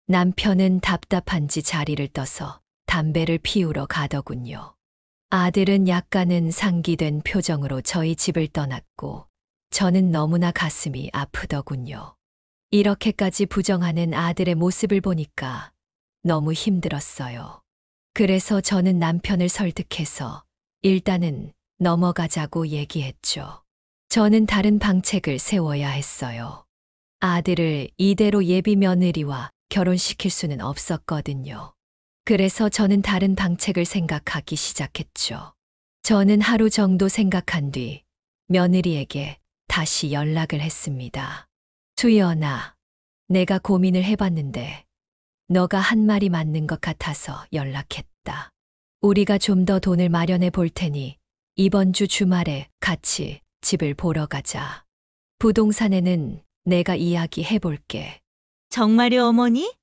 남편은 답답한지 자리를 떠서 담배를 피우러 가더군요. 아들은 약간은 상기된 표정으로 저희 집을 떠났고 저는 너무나 가슴이 아프더군요. 이렇게까지 부정하는 아들의 모습을 보니까 너무 힘들었어요. 그래서 저는 남편을 설득해서 일단은 넘어가자고 얘기했죠. 저는 다른 방책을 세워야 했어요. 아들을 이대로 예비 며느리와 결혼시킬 수는 없었거든요. 그래서 저는 다른 방책을 생각하기 시작했죠. 저는 하루 정도 생각한 뒤 며느리에게 다시 연락을 했습니다. 수연아, 내가 고민을 해봤는데 너가 한 말이 맞는 것 같아서 연락했다. 우리가 좀 더 돈을 마련해 볼 테니 이번 주 주말에 같이 집을 보러 가자. 부동산에는 내가 이야기해 볼게. 정말요, 어머니?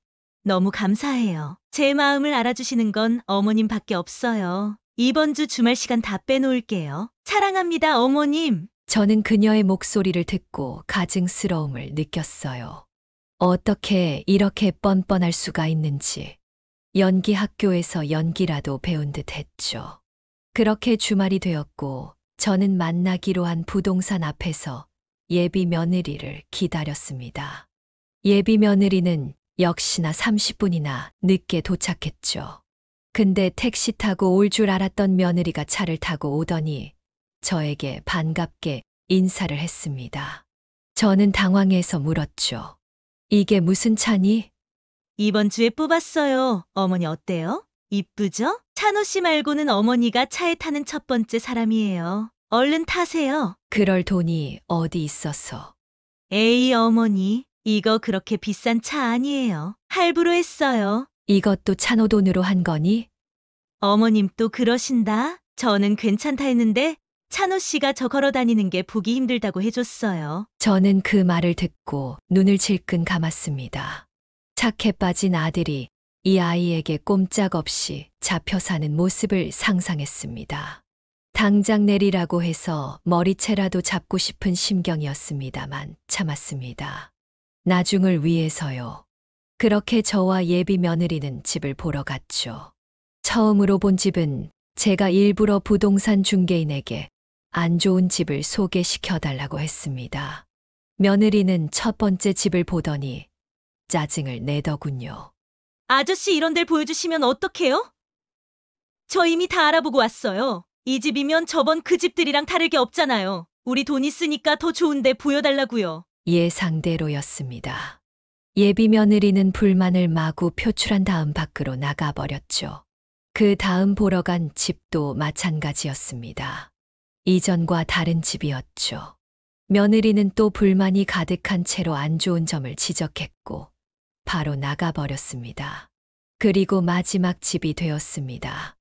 너무 감사해요. 제 마음을 알아주시는 건 어머님밖에 없어요. 이번 주 주말 시간 다 빼놓을게요. 사랑합니다, 어머님. 저는 그녀의 목소리를 듣고 가증스러움을 느꼈어요. 어떻게 이렇게 뻔뻔할 수가 있는지. 연기 학교에서 연기라도 배운 듯 했죠. 그렇게 주말이 되었고 저는 만나기로 한 부동산 앞에서 예비 며느리를 기다렸습니다. 예비 며느리는 역시나 30분이나 늦게 도착했죠. 근데 택시 타고 올 줄 알았던 며느리가 차를 타고 오더니 저에게 반갑게 인사를 했습니다. 저는 당황해서 물었죠. 이게 무슨 차니? 이번 주에 뽑았어요. 어머니 어때요? 이쁘죠? 찬호 씨 말고는 어머니가 차에 타는 첫 번째 사람이에요. 얼른 타세요. 그럴 돈이 어디 있어서. 에이, 어머니. 이거 그렇게 비싼 차 아니에요. 할부로 했어요. 이것도 찬호 돈으로 한 거니? 어머님 또 그러신다. 저는 괜찮다 했는데 찬호 씨가 저 걸어 다니는 게 보기 힘들다고 해줬어요. 저는 그 말을 듣고 눈을 질끈 감았습니다. 착해 빠진 아들이 이 아이에게 꼼짝없이 잡혀 사는 모습을 상상했습니다. 당장 내리라고 해서 머리채라도 잡고 싶은 심경이었습니다만 참았습니다. 나중을 위해서요. 그렇게 저와 예비 며느리는 집을 보러 갔죠. 처음으로 본 집은 제가 일부러 부동산 중개인에게 안 좋은 집을 소개시켜달라고 했습니다. 며느리는 첫 번째 집을 보더니 짜증을 내더군요. 아저씨 이런 데를 보여주시면 어떡해요? 저 이미 다 알아보고 왔어요. 이 집이면 저번 그 집들이랑 다를 게 없잖아요. 우리 돈 있으니까 더 좋은데 보여달라고요. 예상대로였습니다. 예비 며느리는 불만을 마구 표출한 다음 밖으로 나가버렸죠. 그 다음 보러 간 집도 마찬가지였습니다. 이전과 다른 집이었죠. 며느리는 또 불만이 가득한 채로 안 좋은 점을 지적했고 바로 나가버렸습니다. 그리고 마지막 집이 되었습니다.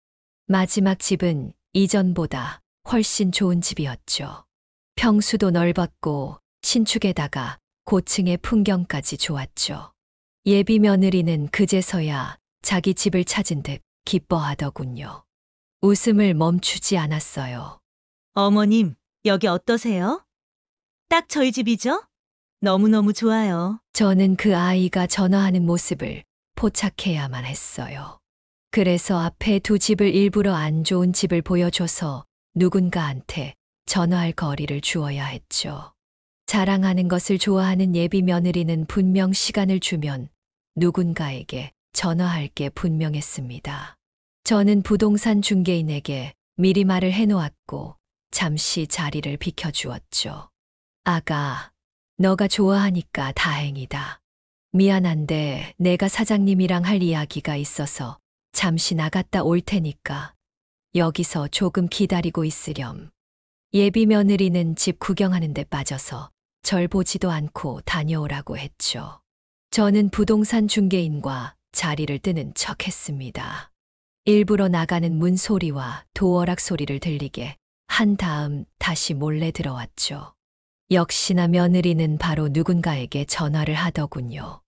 마지막 집은 이전보다 훨씬 좋은 집이었죠. 평수도 넓었고 신축에다가 고층의 풍경까지 좋았죠. 예비 며느리는 그제서야 자기 집을 찾은 듯 기뻐하더군요. 웃음을 멈추지 않았어요. 어머님, 여기 어떠세요? 딱 저희 집이죠? 너무너무 좋아요. 저는 그 아이가 전화하는 모습을 포착해야만 했어요. 그래서 앞에 두 집을 일부러 안 좋은 집을 보여줘서 누군가한테 전화할 거리를 주어야 했죠. 자랑하는 것을 좋아하는 예비 며느리는 분명 시간을 주면 누군가에게 전화할 게 분명했습니다. 저는 부동산 중개인에게 미리 말을 해놓았고 잠시 자리를 비켜주었죠. 아가, 너가 좋아하니까 다행이다. 미안한데 내가 사장님이랑 할 이야기가 있어서 잠시 나갔다 올 테니까 여기서 조금 기다리고 있으렴. 예비 며느리는 집 구경하는 데 빠져서 절 보지도 않고 다녀오라고 했죠. 저는 부동산 중개인과 자리를 뜨는 척 했습니다. 일부러 나가는 문 소리와 도어락 소리를 들리게 한 다음 다시 몰래 들어왔죠. 역시나 며느리는 바로 누군가에게 전화를 하더군요.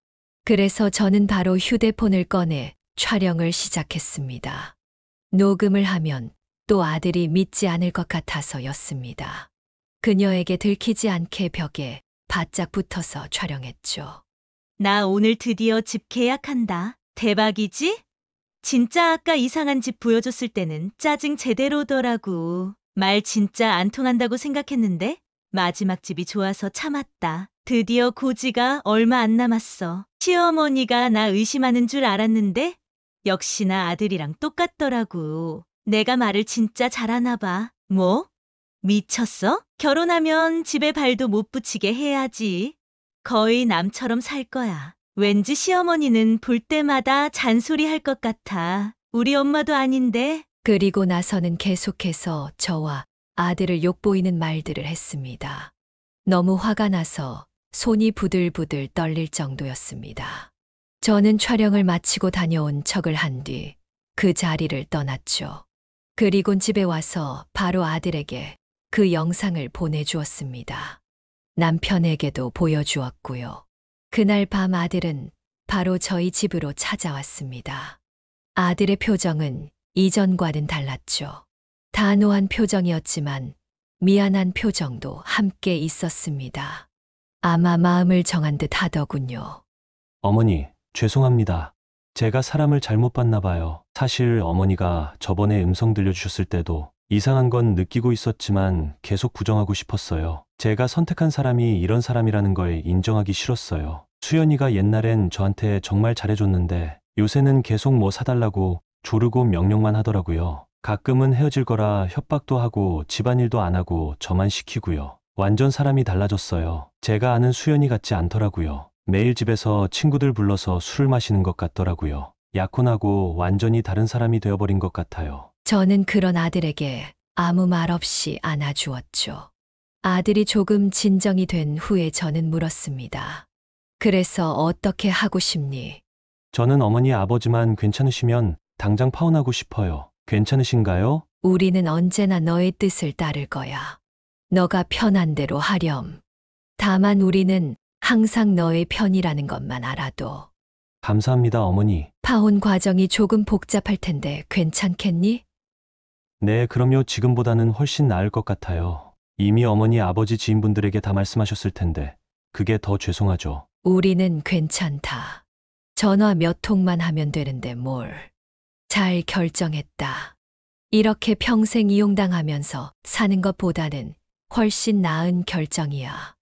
그래서 저는 바로 휴대폰을 꺼내 촬영을 시작했습니다. 녹음을 하면 또 아들이 믿지 않을 것 같아서였습니다. 그녀에게 들키지 않게 벽에 바짝 붙어서 촬영했죠. 나 오늘 드디어 집 계약한다. 대박이지? 진짜 아까 이상한 집 보여줬을 때는 짜증 제대로더라고. 말 진짜 안 통한다고 생각했는데 마지막 집이 좋아서 참았다. 드디어 고지가 얼마 안 남았어. 시어머니가 나 의심하는 줄 알았는데 역시나 아들이랑 똑같더라고. 내가 말을 진짜 잘하나 봐. 뭐? 미쳤어? 결혼하면 집에 발도 못 붙이게 해야지. 거의 남처럼 살 거야. 왠지 시어머니는 볼 때마다 잔소리할 것 같아. 우리 엄마도 아닌데. 그리고 나서는 계속해서 저와 아들을 욕보이는 말들을 했습니다. 너무 화가 나서 손이 부들부들 떨릴 정도였습니다. 저는 촬영을 마치고 다녀온 척을 한 뒤 그 자리를 떠났죠. 그리곤 집에 와서 바로 아들에게 그 영상을 보내주었습니다. 남편에게도 보여주었고요. 그날 밤 아들은 바로 저희 집으로 찾아왔습니다. 아들의 표정은 이전과는 달랐죠. 단호한 표정이었지만 미안한 표정도 함께 있었습니다. 아마 마음을 정한 듯 하더군요. 어머니, 죄송합니다. 제가 사람을 잘못 봤나 봐요. 사실 어머니가 저번에 음성 들려주셨을 때도 이상한 건 느끼고 있었지만 계속 부정하고 싶었어요. 제가 선택한 사람이 이런 사람이라는 걸 인정하기 싫었어요. 수연이가 옛날엔 저한테 정말 잘해줬는데 요새는 계속 뭐 사달라고 조르고 명령만 하더라고요. 가끔은 헤어질 거라 협박도 하고 집안일도 안 하고 저만 시키고요. 완전 사람이 달라졌어요. 제가 아는 수연이 같지 않더라고요. 매일 집에서 친구들 불러서 술을 마시는 것 같더라고요. 약혼하고 완전히 다른 사람이 되어버린 것 같아요. 저는 그런 아들에게 아무 말 없이 안아주었죠. 아들이 조금 진정이 된 후에 저는 물었습니다. 그래서 어떻게 하고 싶니? 저는 어머니 아버지만 괜찮으시면 당장 파혼하고 싶어요. 괜찮으신가요? 우리는 언제나 너의 뜻을 따를 거야. 너가 편한 대로 하렴. 다만 우리는 항상 너의 편이라는 것만 알아도. 감사합니다, 어머니. 파혼 과정이 조금 복잡할 텐데 괜찮겠니? 네, 그럼요. 지금보다는 훨씬 나을 것 같아요. 이미 어머니 아버지 지인분들에게 다 말씀하셨을 텐데 그게 더 죄송하죠. 우리는 괜찮다. 전화 몇 통만 하면 되는데 뭘. 잘 결정했다. 이렇게 평생 이용당하면서 사는 것보다는 훨씬 나은 결정이야.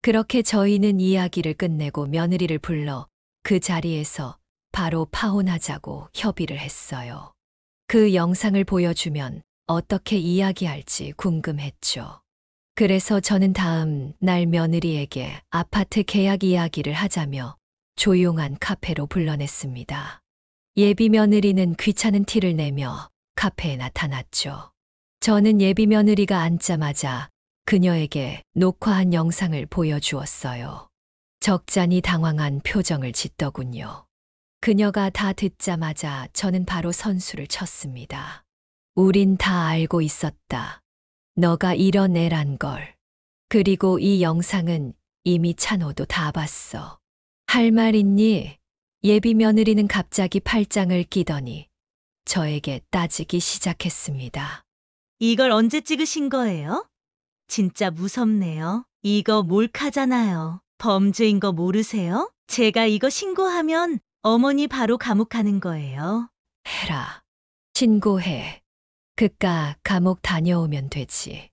그렇게 저희는 이야기를 끝내고 며느리를 불러 그 자리에서 바로 파혼하자고 협의를 했어요. 그 영상을 보여주면 어떻게 이야기할지 궁금했죠. 그래서 저는 다음 날 며느리에게 아파트 계약 이야기를 하자며 조용한 카페로 불러냈습니다. 예비 며느리는 귀찮은 티를 내며 카페에 나타났죠. 저는 예비 며느리가 앉자마자 그녀에게 녹화한 영상을 보여주었어요. 적잖이 당황한 표정을 짓더군요. 그녀가 다 듣자마자 저는 바로 선수를 쳤습니다. 우린 다 알고 있었다. 너가 이런 애란 걸. 그리고 이 영상은 이미 찬호도 다 봤어. 할 말 있니? 예비 며느리는 갑자기 팔짱을 끼더니 저에게 따지기 시작했습니다. 이걸 언제 찍으신 거예요? 진짜 무섭네요. 이거 몰카잖아요. 범죄인 거 모르세요? 제가 이거 신고하면 어머니 바로 감옥 가는 거예요. 해라. 신고해. 그깟 감옥 다녀오면 되지.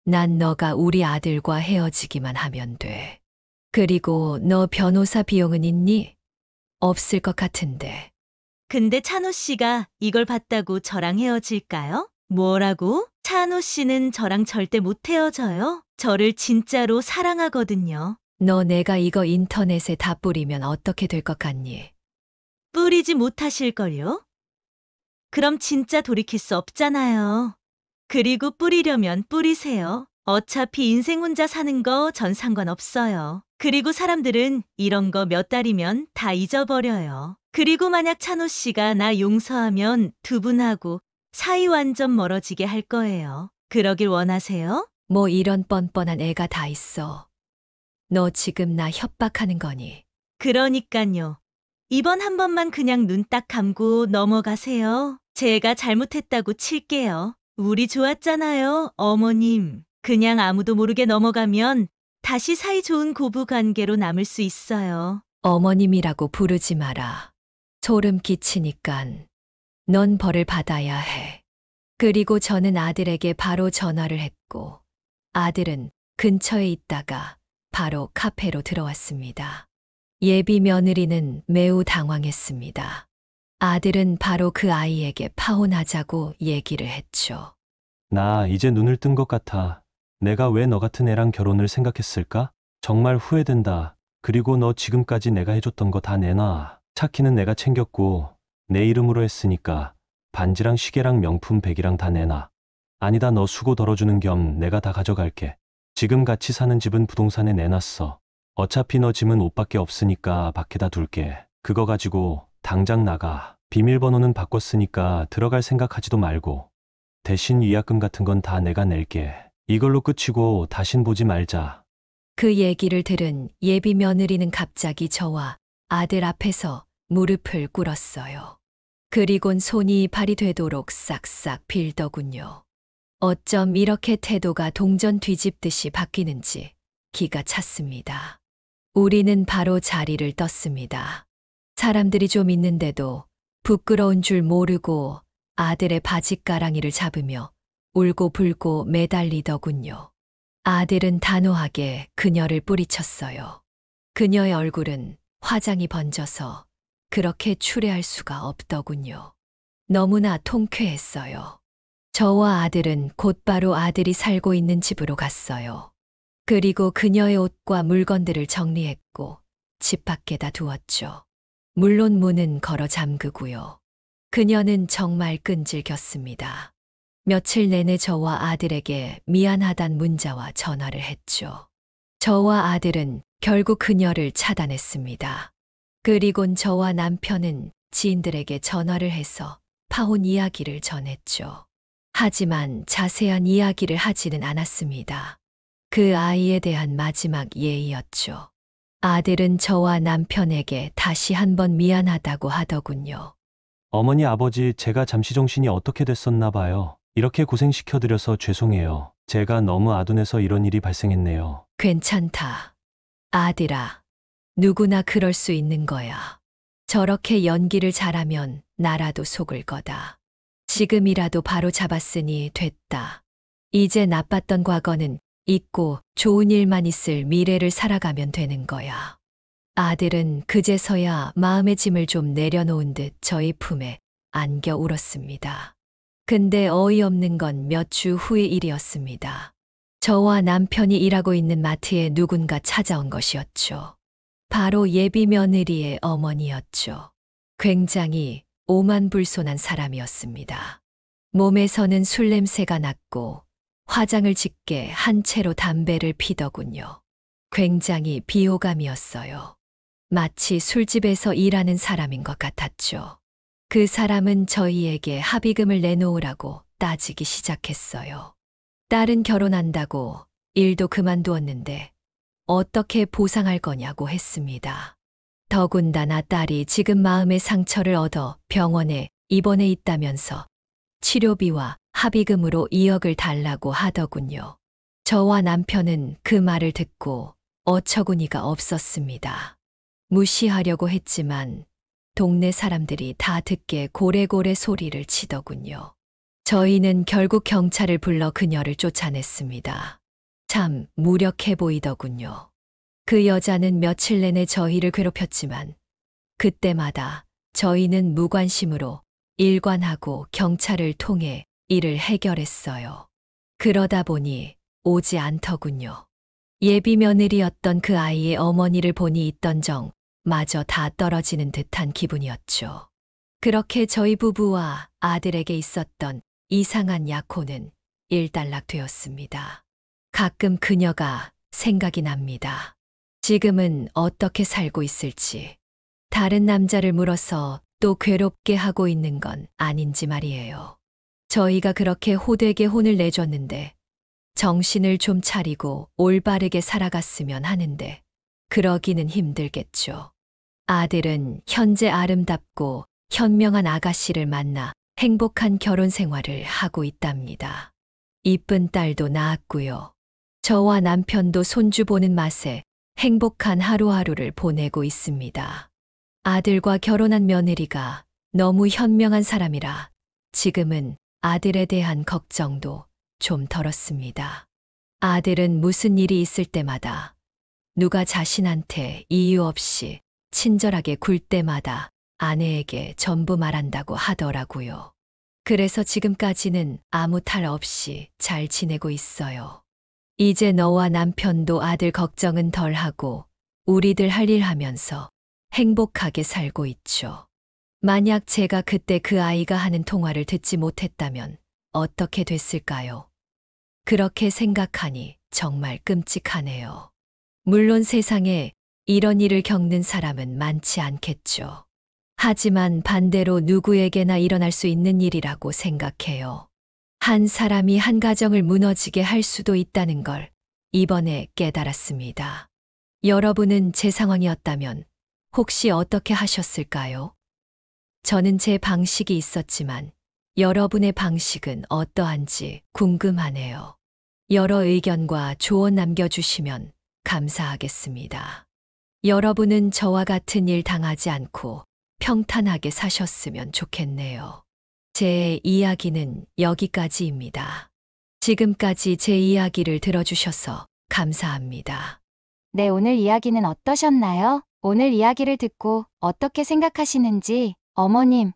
난 너가 우리 아들과 헤어지기만 하면 돼. 그리고 너 변호사 비용은 있니? 없을 것 같은데. 근데 찬호 씨가 이걸 봤다고 저랑 헤어질까요? 뭐라고? 찬호 씨는 저랑 절대 못 헤어져요. 저를 진짜로 사랑하거든요. 너 내가 이거 인터넷에 다 뿌리면 어떻게 될 것 같니? 뿌리지 못하실걸요? 그럼 진짜 돌이킬 수 없잖아요. 그리고 뿌리려면 뿌리세요. 어차피 인생 혼자 사는 거 전 상관없어요. 그리고 사람들은 이런 거 몇 달이면 다 잊어버려요. 그리고 만약 찬호 씨가 나 용서하면 두 분하고 사이 완전 멀어지게 할 거예요. 그러길 원하세요? 뭐 이런 뻔뻔한 애가 다 있어. 너 지금 나 협박하는 거니? 그러니깐요. 이번 한 번만 그냥 눈 딱 감고 넘어가세요. 제가 잘못했다고 칠게요. 우리 좋았잖아요, 어머님. 그냥 아무도 모르게 넘어가면 다시 사이 좋은 고부 관계로 남을 수 있어요. 어머님이라고 부르지 마라. 소름 끼치니깐 넌 벌을 받아야 해. 그리고 저는 아들에게 바로 전화를 했고 아들은 근처에 있다가 바로 카페로 들어왔습니다. 예비 며느리는 매우 당황했습니다. 아들은 바로 그 아이에게 파혼하자고 얘기를 했죠. 나 이제 눈을 뜬 것 같아. 내가 왜 너 같은 애랑 결혼을 생각했을까? 정말 후회된다. 그리고 너 지금까지 내가 해줬던 거 다 내놔. 차키는 내가 챙겼고 내 이름으로 했으니까 반지랑 시계랑 명품 백이랑 다 내놔. 아니다, 너 수고 덜어주는 겸 내가 다 가져갈게. 지금 같이 사는 집은 부동산에 내놨어. 어차피 너 짐은 옷밖에 없으니까 밖에다 둘게. 그거 가지고 당장 나가. 비밀번호는 바꿨으니까 들어갈 생각하지도 말고. 대신 위약금 같은 건 다 내가 낼게. 이걸로 끝이고 다신 보지 말자. 그 얘기를 들은 예비 며느리는 갑자기 저와 아들 앞에서 무릎을 꿇었어요. 그리곤 손이 발이 되도록 싹싹 빌더군요. 어쩜 이렇게 태도가 동전 뒤집듯이 바뀌는지 기가 찼습니다. 우리는 바로 자리를 떴습니다. 사람들이 좀 있는데도 부끄러운 줄 모르고 아들의 바짓가랑이를 잡으며 울고불고 매달리더군요. 아들은 단호하게 그녀를 뿌리쳤어요. 그녀의 얼굴은 화장이 번져서 그렇게 추레할 수가 없더군요. 너무나 통쾌했어요. 저와 아들은 곧바로 아들이 살고 있는 집으로 갔어요. 그리고 그녀의 옷과 물건들을 정리했고 집 밖에다 두었죠. 물론 문은 걸어 잠그고요. 그녀는 정말 끈질겼습니다. 며칠 내내 저와 아들에게 미안하단 문자와 전화를 했죠. 저와 아들은 결국 그녀를 차단했습니다. 그리곤 저와 남편은 지인들에게 전화를 해서 파혼 이야기를 전했죠. 하지만 자세한 이야기를 하지는 않았습니다. 그 아이에 대한 마지막 예의였죠. 아들은 저와 남편에게 다시 한번 미안하다고 하더군요. 어머니, 아버지, 제가 잠시 정신이 어떻게 됐었나 봐요. 이렇게 고생시켜드려서 죄송해요. 제가 너무 아둔해서 이런 일이 발생했네요. 괜찮다. 아들아, 누구나 그럴 수 있는 거야. 저렇게 연기를 잘하면 나라도 속을 거다. 지금이라도 바로 잡았으니 됐다. 이제 나빴던 과거는 잊고 좋은 일만 있을 미래를 살아가면 되는 거야. 아들은 그제서야 마음의 짐을 좀 내려놓은 듯 저희 품에 안겨 울었습니다. 근데 어이없는 건 몇 주 후의 일이었습니다. 저와 남편이 일하고 있는 마트에 누군가 찾아온 것이었죠. 바로 예비 며느리의 어머니였죠. 굉장히 오만불손한 사람이었습니다. 몸에서는 술 냄새가 났고 화장을 짙게 한 채로 담배를 피더군요. 굉장히 비호감이었어요. 마치 술집에서 일하는 사람인 것 같았죠. 그 사람은 저희에게 합의금을 내놓으라고 따지기 시작했어요. 딸은 결혼한다고 일도 그만두었는데 어떻게 보상할 거냐고 했습니다. 더군다나 딸이 지금 마음의 상처를 얻어 병원에 입원해 있다면서 치료비와 합의금으로 2억을 달라고 하더군요. 저와 남편은 그 말을 듣고 어처구니가 없었습니다. 무시하려고 했지만 동네 사람들이 다 듣게 고래고래 소리를 치더군요. 저희는 결국 경찰을 불러 그녀를 쫓아냈습니다. 참 무력해 보이더군요. 그 여자는 며칠 내내 저희를 괴롭혔지만 그때마다 저희는 무관심으로 일관하고 경찰을 통해 일을 해결했어요. 그러다 보니 오지 않더군요. 예비 며느리였던 그 아이의 어머니를 보니 있던 정 마저 다 떨어지는 듯한 기분이었죠. 그렇게 저희 부부와 아들에게 있었던 이상한 약혼은 일단락되었습니다. 가끔 그녀가 생각이 납니다. 지금은 어떻게 살고 있을지, 다른 남자를 물어서 또 괴롭게 하고 있는 건 아닌지 말이에요. 저희가 그렇게 호되게 혼을 내줬는데 정신을 좀 차리고 올바르게 살아갔으면 하는데 그러기는 힘들겠죠. 아들은 현재 아름답고 현명한 아가씨를 만나 행복한 결혼 생활을 하고 있답니다. 이쁜 딸도 낳았고요. 저와 남편도 손주 보는 맛에 행복한 하루하루를 보내고 있습니다. 아들과 결혼한 며느리가 너무 현명한 사람이라 지금은 아들에 대한 걱정도 좀 덜었습니다. 아들은 무슨 일이 있을 때마다 누가 자신한테 이유 없이 친절하게 굴 때마다 아내에게 전부 말한다고 하더라고요. 그래서 지금까지는 아무 탈 없이 잘 지내고 있어요. 이제 너와 남편도 아들 걱정은 덜하고 우리들 할 일 하면서 행복하게 살고 있죠. 만약 제가 그때 그 아이가 하는 통화를 듣지 못했다면 어떻게 됐을까요? 그렇게 생각하니 정말 끔찍하네요. 물론 세상에 이런 일을 겪는 사람은 많지 않겠죠. 하지만 반대로 누구에게나 일어날 수 있는 일이라고 생각해요. 한 사람이 한 가정을 무너지게 할 수도 있다는 걸 이번에 깨달았습니다. 여러분은 제 상황이었다면 혹시 어떻게 하셨을까요? 저는 제 방식이 있었지만 여러분의 방식은 어떠한지 궁금하네요. 여러 의견과 조언 남겨주시면 감사하겠습니다. 여러분은 저와 같은 일 당하지 않고 평탄하게 사셨으면 좋겠네요. 제 이야기는 여기까지입니다. 지금까지 제 이야기를 들어주셔서 감사합니다. 네, 오늘 이야기는 어떠셨나요? 오늘 이야기를 듣고 어떻게 생각하시는지 어머님,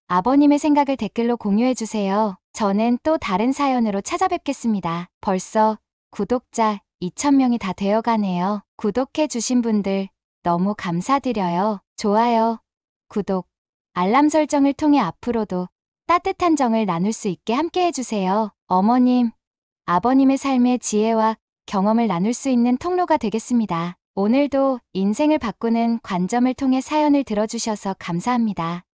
아버님의 생각을 댓글로 공유해주세요. 저는 또 다른 사연으로 찾아뵙겠습니다. 벌써 구독자 2,000명이 다 되어가네요. 구독해주신 분들 너무 감사드려요. 좋아요, 구독, 알람 설정을 통해 앞으로도 따뜻한 정을 나눌 수 있게 함께 해주세요. 어머님, 아버님의 삶의 지혜와 경험을 나눌 수 있는 통로가 되겠습니다. 오늘도 인생을 바꾸는 관점을 통해 사연을 들어주셔서 감사합니다.